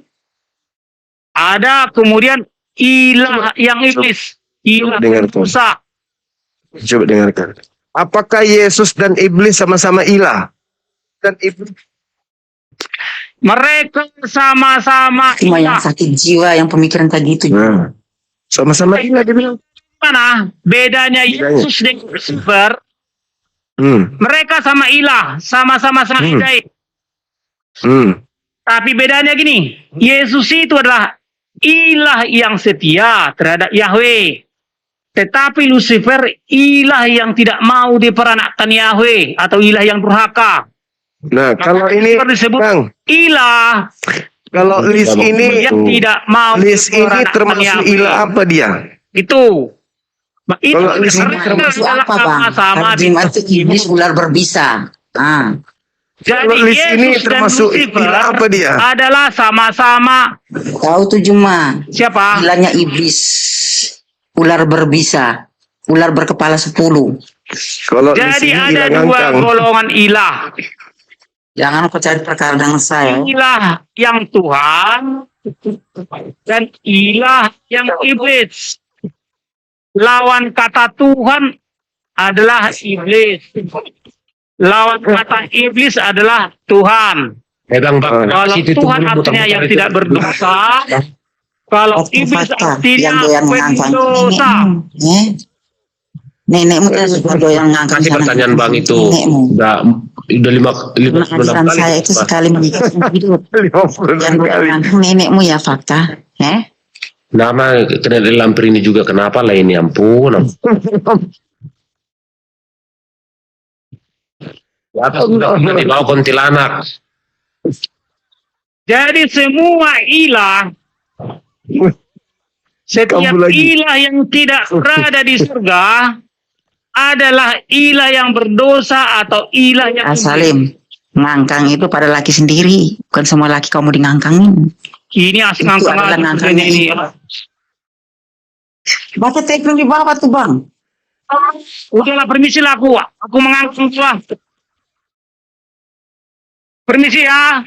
Ada kemudian ilah yang iblis. Ilah Dengar, yang dosa. Coba dengarkan. Apakah Yesus dan iblis sama-sama ilah? Dan iblis Mereka sama-sama Cuma yang ilah. sakit jiwa, yang pemikiran tadi itu. Nah, sama-sama ilah dia bilang. Mana bedanya Yesus dengan Lucifer? Mereka sama ilah, sama-sama sang hidayah. Tapi bedanya gini, Yesus itu adalah ilah yang setia terhadap Yahweh. Tetapi Lucifer ilah yang tidak mau diperanakkan Yahweh atau ilah yang durhaka. Nah, kalau ini Lucifer disebut Bang, ilah kalau list ini yang tidak mau list ini diperanakkan termasuk Yahweh. ilah apa dia? Itu. Itu Kalau di sini mereka Termasuk adalah apa bang? sama-sama Karena jimat itu iblis ular berbisa. Ah, Kalau Jadi list ini Yesus dan termasuk Lucifer ilah apa dia? adalah sama-sama tahu tuh cuma siapa? ilahnya iblis, ular berbisa, ular berkepala 10. Kalau list Jadi ini ada ilah dua ngangkang. golongan ilah. Jangan percaya perkara dengan saya. Ilah yang Tuhan dan ilah yang iblis. Lawan kata Tuhan adalah iblis. Lawan kata iblis adalah Tuhan. Bang, Kalau Tuhan artinya yang tidak berdosa, kalau iblis Fakta artinya yang doyan mengangkang pendosa. nenekmu kan suka doyan mengangkang Kasih pertanyaan Bang itu nenekmu. udah lima Pengadilan saya itu sekali meninggalkan hidup 50 yang doyan kali. mengangkang nenekmu ya fakta. Nama kena di lampir ini juga kenapa lah ini ampun. Atas sudah di bawah kuntilanak. Jadi semua ilah, setiap Kamu lagi. ilah yang tidak berada di surga adalah ilah yang berdosa atau ilah yang Salim, ngangkang itu pada laki sendiri, bukan semua laki kamu di ngangkangin. ini asli Itu adalah ngangkangnya ini. Baca tagline di bawah tuh bang. Udahlah permisi lah aku mengangkang tuh. Permisi ya.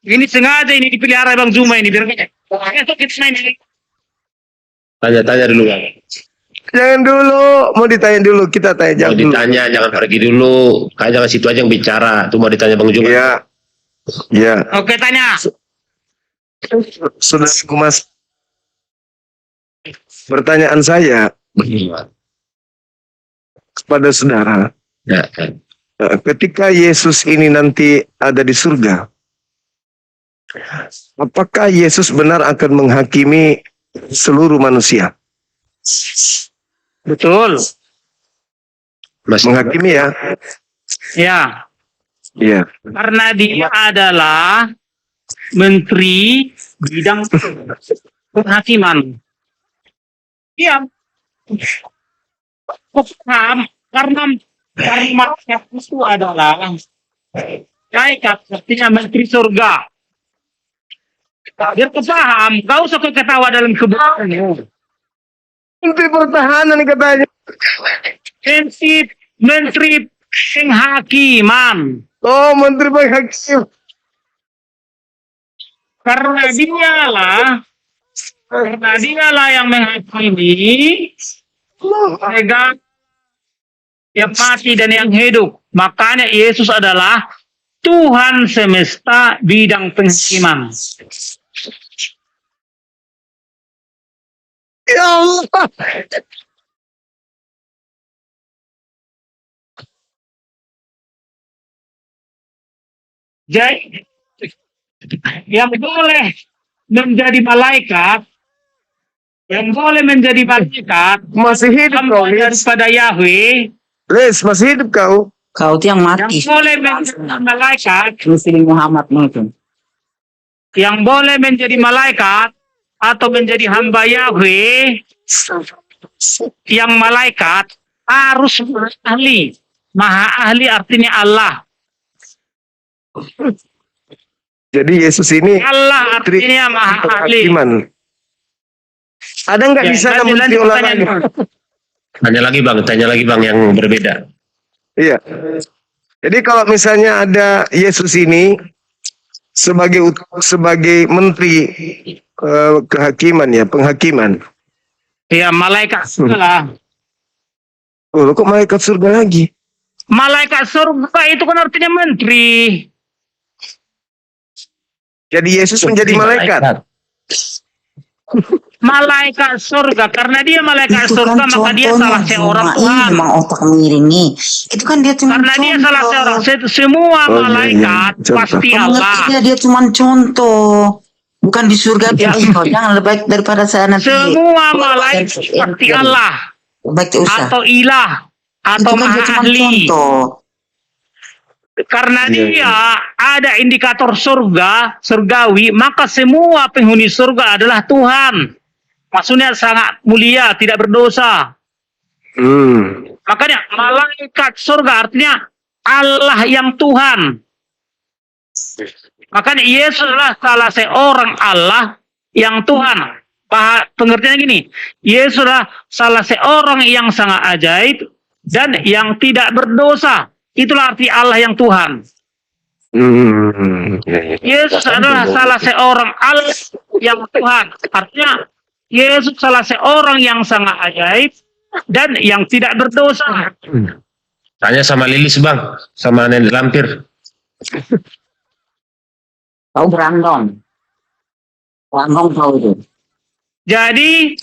Ini sengaja ini dipelihara Bang Zuma ini biar esok kita main ini. Tanya-tanya dulu Bang. Jangan dulu, mau ditanya dulu, kita tanya Mau jawab dulu. ditanya jangan pergi dulu. Kayak jangan situ aja yang bicara. Tuh mau ditanya Bang Juma. Iya. Iya. Oke tanya. Saudaraku Mas. Pertanyaan saya kepada saudara, Ya. ketika Yesus ini nanti ada di surga, apakah Yesus benar akan menghakimi seluruh manusia? Betul. Masih Menghakimi ya? Ya. Iya. Karena dia adalah menteri bidang penghakiman. Iya. Karena itu adalah kayak artinya menteri surga. Biar kau paham, kau usah kau ketawa dalam kebenaran. Menteri pertahanan katanya. Menteri penghakiman. Oh, Menteri Penghakim. Karena dialah yang menghakimi mereka yang mati dan yang hidup. Makanya Yesus adalah Tuhan semesta bidang penghakiman. Ya Allah. Jadi yang boleh menjadi malaikat, Masih hidup kau, hamba Lis. daripada Yahweh, Lis, masih hidup kau. Kau itu yang yang mati. boleh menjadi malaikat, Muslim Muhammad itu. yang boleh menjadi malaikat atau menjadi hamba Yahweh, yang malaikat harus ahli. Maha ahli artinya Allah. Jadi Yesus ini Allah artinya maha ahli. penghakiman. Ada nggak Ya, di sana lanjut, menteri lanjut olahraga? pertanyaan. Tanya lagi bang yang berbeda. Iya. Jadi kalau misalnya ada Yesus ini sebagai menteri kehakiman ya, penghakiman. Ya, malaikat surga lah. Oh, kok malaikat surga lagi? Malaikat surga itu kan artinya menteri. Jadi Yesus menjadi malaikat. Malaikat surga, karena dia malaikat Itu surga kan maka dia contohnya salah seorang cuma Tuhan. memang otak miring nih. Itu kan dia cuma Karena dia salah contoh. seorang, semua Oh, iya, malaikat iya. Contoh. pasti Allah. Pengertiannya dia cuma contoh. Bukan di surga Ya. jangan lebih baik daripada saya nanti. Semua malaikat pasti Allah Baik tak usah. atau ilah atau Itu kan dia maha cuma ahli. contoh. Karena Iya, dia ada indikator surgawi, maka semua penghuni surga adalah Tuhan. Maksudnya sangat mulia, tidak berdosa. Makanya malaikat surga artinya Allah yang Tuhan. Makanya Yesus adalah salah seorang Allah yang Tuhan. Pengertiannya gini, Yesus adalah salah seorang yang sangat ajaib dan yang tidak berdosa. Itulah arti Allah yang Tuhan. Yesus adalah salah seorang Allah yang Tuhan. Artinya Yesus salah seorang yang sangat ajaib dan yang tidak berdosa. Tanya sama Lilis bang, sama Nenek Lampir. Kau berandong. Berandong kau itu. Jadi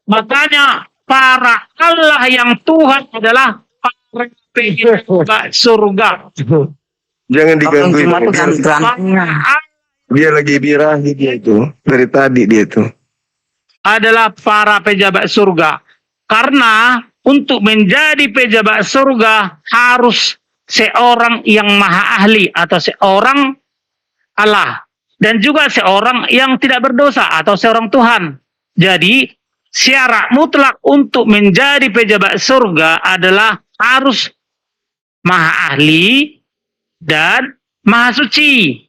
makanya para Allah yang Tuhan adalah para penghuni surga. Jangan Kau digangguin. cuma tuh kan berandongnya. Dia lagi birahi dia itu. Dari tadi dia itu. Adalah para pejabat surga. Karena untuk menjadi pejabat surga harus seorang yang maha ahli atau seorang Allah. Dan juga seorang yang tidak berdosa atau seorang Tuhan. Jadi syarat mutlak untuk menjadi pejabat surga adalah harus maha ahli dan maha suci.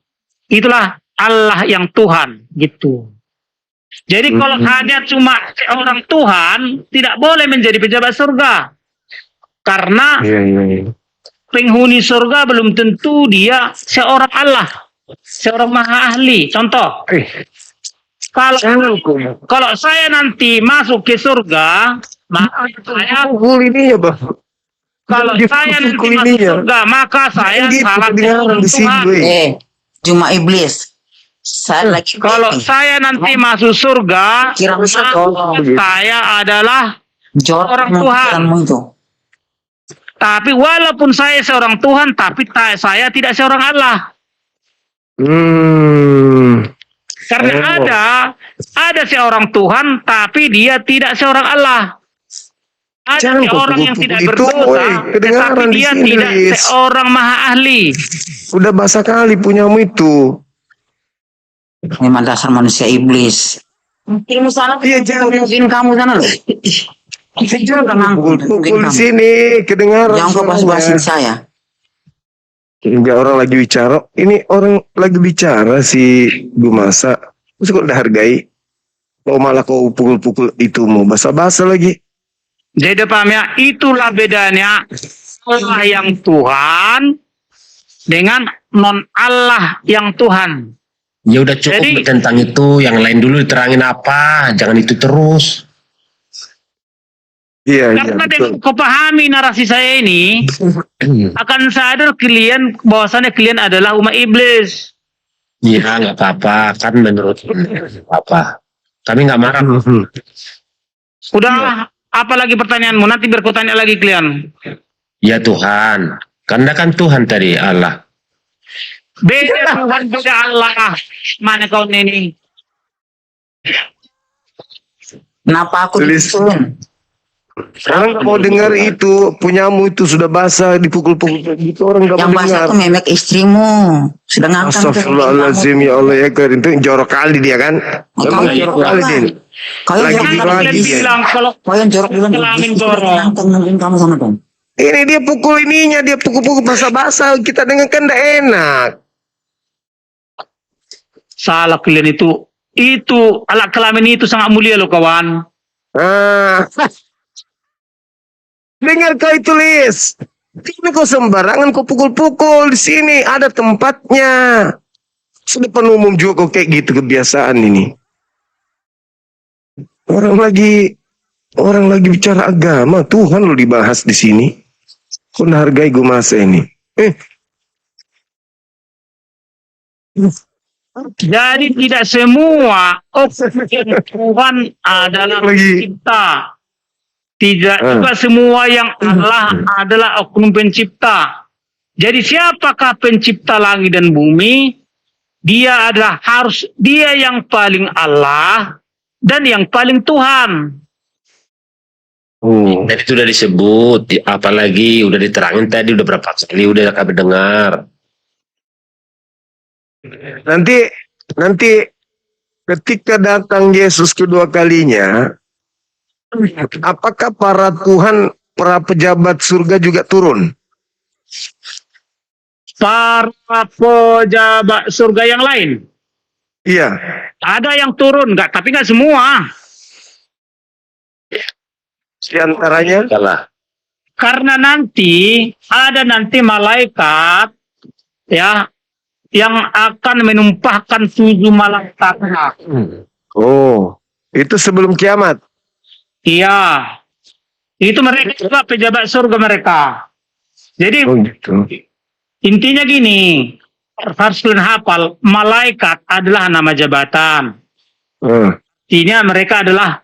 Itulah Allah yang Tuhan gitu. Jadi kalau hanya cuma seorang Tuhan tidak boleh menjadi pejabat surga. Karena Iya. penghuni surga belum tentu dia seorang Allah, seorang maha ahli. Contoh, kalau saya nanti masuk ke surga, maka saya Pukul ini ya bang. kalau saya nanti Pukul masuk ini ya. surga, maka saya Gitu, salah kedengaran seorang di sini, Tuhan. gue. Cuma iblis. Saya lagi Kalau saya nanti masuk surga, Kira bisa maka saya adalah orang Tuhan. itu. Tapi walaupun saya seorang Tuhan, tapi saya tidak seorang Allah. Karena ada seorang Tuhan, tapi dia tidak seorang Allah. Ada Jangan seorang yang pukul-pukul tidak itu, berdosa, woy. Kedengaran tetapi di dia sini, tidak Lis. seorang maha ahli. Udah basah kali punyamu itu. Memang dasar manusia iblis. Mungkin sana Iya, jangan. mungkin kamu sana loh. Jangan pukul di sini. Kedengaran. Jangan kau bas-basin saya. Enggak, orang lagi bicara. Ini orang lagi bicara si Bu Masa. Terus kok udah hargai. Kok malah kau pukul-pukul itu mau basa-basa lagi. Jadi paham ya, itulah bedanya Allah yang Tuhan dengan non Allah yang Tuhan. Ya udah cukup Jadi- tentang itu, yang lain dulu diterangin apa, jangan itu terus. Iya, iya. Karena Betul. dengan kau pahami narasi saya ini, akan sadar kalian bahwasannya kalian adalah umat iblis. Iya nggak apa-apa, kan menurut apa? Kami nggak marah. Udah, apa lagi pertanyaanmu? Nanti biar kau tanya lagi kalian. Ya Tuhan, karena kan Tuhan tadi Allah. Beda Tuhan, beda Allah. Mana kau ini? Kenapa aku Tulis. dipukul? Orang nggak mau dengar itu, punyamu itu sudah basah, dipukul-pukul gitu, orang nggak Yang mau bahasa dengar. aku memek istrimu. Sedangkan Astagfirullahaladzim, ya Allah ya kan, itu jorok kali dia kan. Memang jorok kali dia. Kau yang Lagi jorok lagi bilang dia. iblis. Bilang kalau Kau yang jorok bilang Kelamin iblis. jorok. Nungguin kamu sana dong. Ini dia pukul ininya, dia pukul-pukul basah-basah, kita dengar kan nggak enak. salah kalian itu alat kelamin itu sangat mulia loh kawan. Ah. Dengar kau itu, Lis. Ini kau sembarangan kau pukul-pukul di sini, ada tempatnya. Sedepan umum juga kok kayak gitu kebiasaan ini. Orang lagi bicara agama, Tuhan lo dibahas di sini. Kau hargai gue masa ini. Jadi tidak semua Tuhan adalah Lagi. pencipta. Tidak Ah. juga semua yang Allah adalah oknum pencipta. Jadi siapakah pencipta langit dan bumi? Dia adalah dia yang paling Allah dan yang paling Tuhan. Oh. Dan itu udah disebut, apalagi udah diterangin tadi, udah berapa kali udah kami dengar. Nanti ketika datang Yesus kedua kalinya, apakah para Tuhan, para pejabat surga juga turun? Para pejabat surga yang lain Iya. ada yang turun, tapi nggak semua. Di antaranya, Salah. Karena nanti ada malaikat ya yang akan menumpahkan 7 malaikat. oh, itu sebelum kiamat. Iya. Itu mereka juga pejabat surga mereka. Jadi Oh gitu. intinya gini, harus kalian hafal, malaikat adalah nama jabatan. Artinya mereka adalah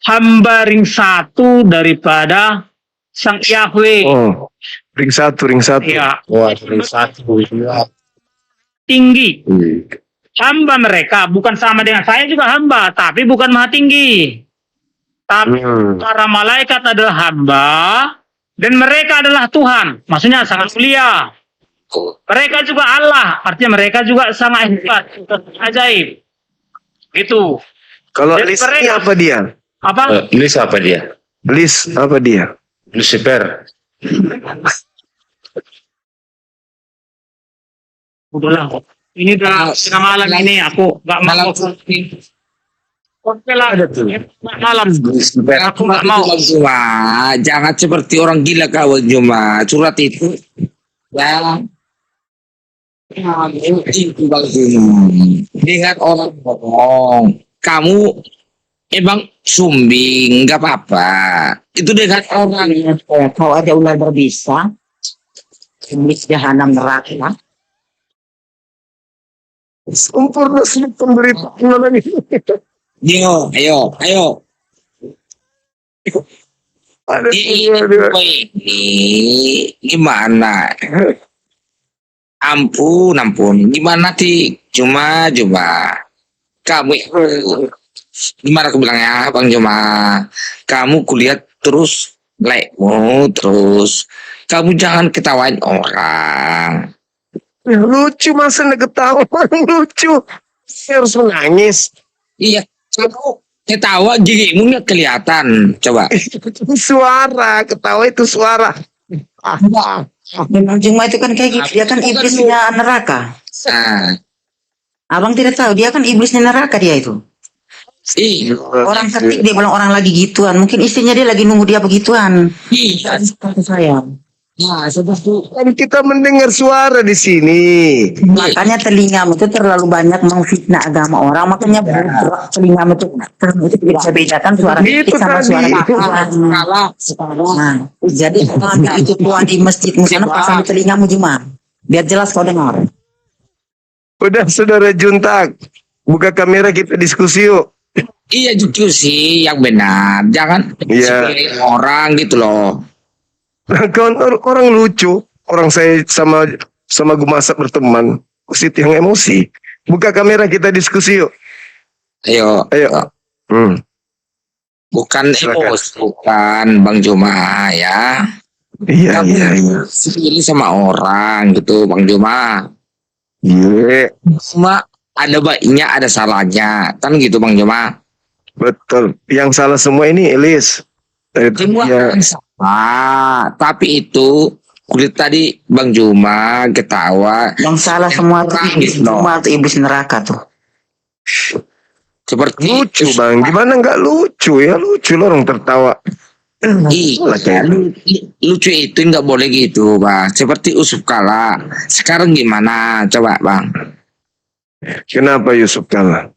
hamba ring satu daripada Sang Yahweh. Oh, ring satu. Ya, Wah, dari satu. tinggi. Hamba mereka bukan sama dengan saya juga hamba, tapi bukan maha tinggi. Tapi para malaikat adalah hamba dan mereka adalah Tuhan. Maksudnya sangat mulia. Mereka juga Allah, artinya mereka juga sangat hebat, ajaib. Gitu. Kalau Jadi Lis ini mereka- apa dia? Apa? Lis apa dia? Lis apa dia? Lucifer. Udahlah. Ini udah setengah malam ini aku nggak mau. Oke lah. Malam. Aku nggak mau. Cuma jangan seperti orang gila kau cuma surat itu ya itu bagus. Lihat orang bohong kamu emang sumbing nggak apa-apa itu dengan orang Kau aja ular berbisa. Iblis jahanam neraka. Sempurna sih pemberitaan ini. ayo Ada ini gimana ampun gimana cuma kamu gimana aku bilangnya Bang Juma kamu kuliah terus terus kamu jangan ketawain orang lucu, masa nggak ketawa orang lucu. Saya harus menangis. iya kamu ketawa gigimu nggak kelihatan coba Suara, ketawa itu suara. Memang Juma itu kan kayak gitu. Dia kan iblisnya neraka. nah Abang tidak tahu, dia kan iblisnya neraka dia itu. iya Orang ketik dia bilang orang lagi gituan. Mungkin istrinya dia lagi nunggu dia begituan. iya Kata saya. nah seperti Kan kita mendengar suara di sini. Makanya telingamu itu terlalu banyak memfitnah agama orang. Makanya bergerak telingamu itu. Kamu itu tidak bisa bedakan suara Itu ketik sama tadi. suara Tuhan. Nah, jadi kalau itu Tuhan di masjidmu sana pasang di telingamu Juma. Biar jelas kau dengar. Udah saudara Juntak, buka kamera kita diskusi yuk. iya jujur sih yang benar jangan Iya. pilih orang gitu loh Kawan orang lucu, orang saya sama Gumasa berteman. Kusit yang emosi. Buka kamera kita diskusi yuk. Ayo. Ayo. Hmm. Bukan Silakan. emosi, bukan Bang Juma ya. Iya, Kamu iya, iya. pilih sama orang gitu Bang Juma. Iya, Cuma ada baiknya, ada salahnya. Kan gitu Bang Juma. betul. Yang salah semua ini Elis. Semua Ya, kan sama. Tapi itu kulit tadi Bang Juma ketawa. Yang salah semua tuh iblis, semua tuh iblis neraka tuh. Seperti lucu bang. Gimana nggak lucu ya? Lucu lah orang tertawa. Iya, lucu itu nggak boleh gitu, Bang. Seperti Yusuf Kala. Sekarang gimana? Coba, Bang. Kenapa Yusuf kalah?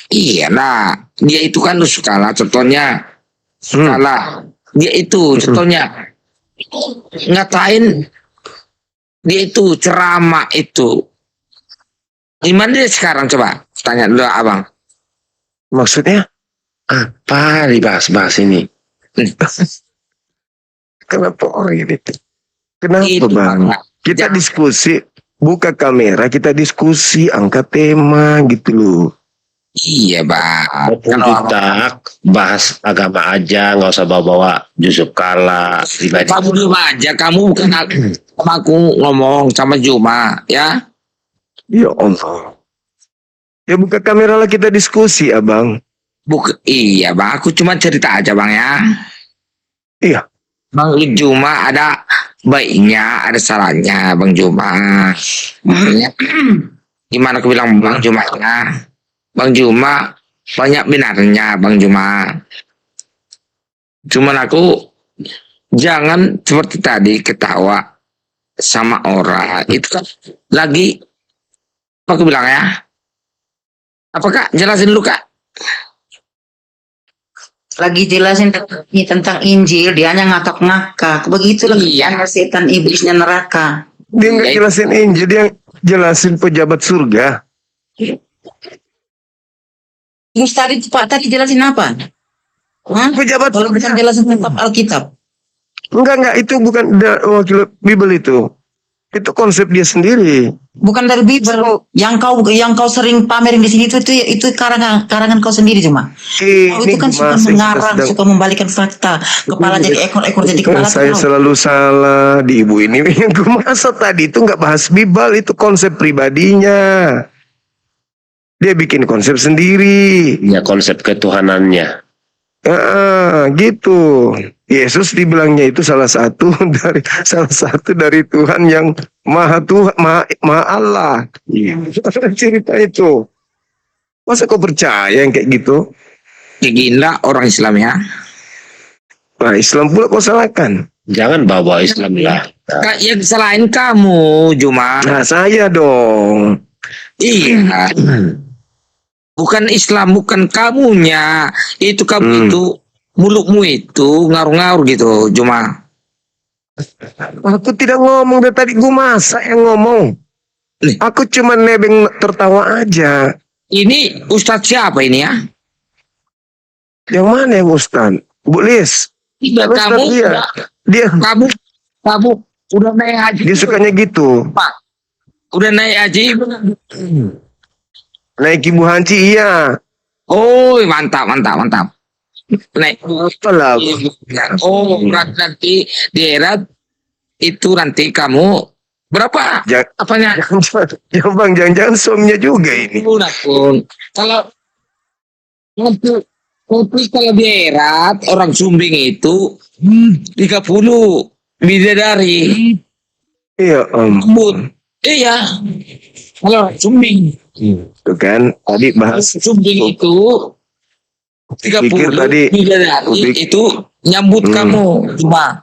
Iya, nah, dia itu kan Yusuf Kala. Contohnya, Kala. Dia itu contohnya ngatain dia itu ceramah itu. Gimana dia sekarang? Coba tanya dulu, Abang. Maksudnya Apa dibahas-bahas ini? kenapa orang ini? Kenapa Itu, bang? Bang. Kita Jangan. diskusi. Buka kamera, kita diskusi, angkat tema gitu loh. Iya, Bang. Walaupun kita bahas agama aja, nggak usah bawa-bawa Yusuf Kala pribadi. Kamu dulu aja, kamu bukan sama aku ngomong sama Juma, ya? Ya Allah. Ya buka kamera lah kita diskusi abang. Iya, Bang. Aku cuma cerita aja, Bang, ya. Iya. Bang Juma ada baiknya, ada salahnya, Bang Juma. Makanya, gimana aku bilang Bang Juma ya? Bang Juma banyak benarnya, Bang Juma. Cuman aku jangan seperti tadi ketawa sama orang. Itu kan lagi apa aku bilang ya? Apa Kak? Jelasin dulu Kak. Lagi jelasin tentang Injil, dia hanya ngakak-ngakak. Begitulah Iya. kerjaan setan iblisnya neraka. Dia nggak Ya, jelasin Injil, dia jelasin pejabat surga. Terus tadi jelasin apa? Hah? Pejabat Kalau bukan jelasin tentang Alkitab. enggak, itu bukan wakil Bible itu. Itu konsep dia sendiri. Bukan dari Bible. Yang kau sering pamerin di sini itu karangan kau sendiri cuma. Kau itu kan suka mengarang, suka membalikan fakta. Kepala jadi ekor jadi kepala. Saya selalu salah di ibu ini. Gue masa tadi itu nggak bahas Bible, itu konsep pribadinya. Dia bikin konsep sendiri. Ya konsep ketuhanannya. Gitu. Yesus dibilangnya itu salah satu dari Tuhan yang Maha Tuhan, Maha Allah. Cerita itu. Masa kau percaya yang kayak gitu? kayak gila orang Islam ya. Nah, Islam pula kau salahkan. Jangan bawa Islam lah. Kak, yang selain kamu, Juma. Nah, saya dong. Iya. Bukan Islam, bukan kamunya. Itu kamu itu, mulutmu itu ngaruh-ngaruh gitu, Juma. Aku tidak ngomong dari tadi, gue masa yang ngomong. Nih. Aku cuma nebeng tertawa aja. Ini Ustadz siapa ini ya? Yang mana yang Ustaz? Bu Lis. Tidak, Ustadz kamu, dia kamu udah naik haji. dia sukanya gitu. Pak. Udah naik haji. Naik Ibu Hanci iya. Oh, mantap. Naik. Apalah. Oh, berat nanti di era itu nanti kamu berapa? Apanya? Ya bang, jangan-jangan suaminya juga ini. Udah pun. Kalau kopi kalau di era orang Sumbing itu 30 bidadari. Iya Rambut. Iya. Kalau Sumbing. Tuh kan, tadi bahas. Sumbing itu 30 Pikir tadi- bidadari itu nyambut kamu cuma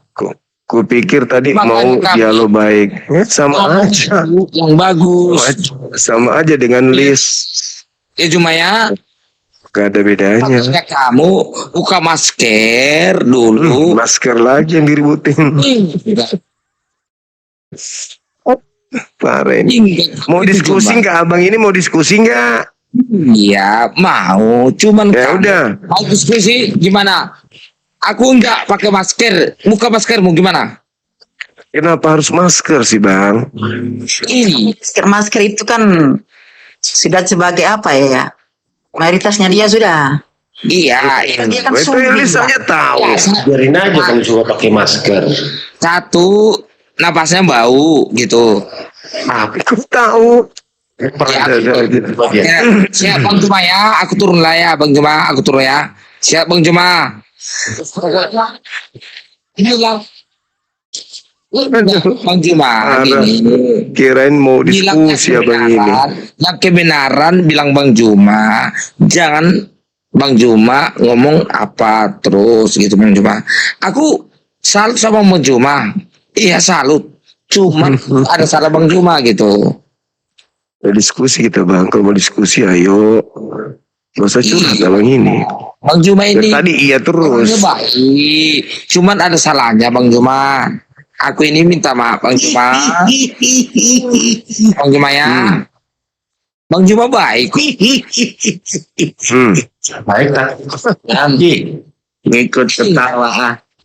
Kupikir tadi Makanya mau kami- dialog baik. Sama aja. yang bagus. Sama aja dengan list. Ya cuma ya. Gak ada bedanya. Maksudnya kamu buka masker dulu. Masker lagi yang diributin. Parah ini. Mau diskusi nggak abang ini? Mau diskusi nggak? Iya mau. Cuman Ya kamu udah. mau diskusi gimana? Aku enggak pakai masker. Buka maskermu gimana? Kenapa harus masker sih Bang? Ini Masker itu kan sudah sebagai apa ya? Mayoritasnya dia sudah. iya, Dia kan Itu sumbing, Elis Bang. aja tahu. Biarin aja Bang Juma pakai masker. satu napasnya bau gitu. Aku tahu. Ya, Ada. Ya, siap Bang Juma ya, aku turun lah ya Bang Juma, aku turun ya. Siap Bang Juma. Ini Bang. Bang Juma, Ada. gini. Kirain mau Bilang diskusi abang ini. yang kebenaran bilang Bang Juma, jangan Bang Juma ngomong apa terus gitu Bang Juma. Aku salut sama Bang Juma, iya salut. Cuma ada salah Bang Juma gitu. Ada diskusi kita Bang. Kalau mau diskusi ayo. Gak usah curhat abang ini. Bang Juma Dari ini tadi iya orangnya terus. baik, cuman ada salahnya Bang Juma. Aku ini minta maaf Bang Juma. Bang Juma ya. Bang Juma baik. Hmm. Baik tak? Nanti Ngikut ketawa.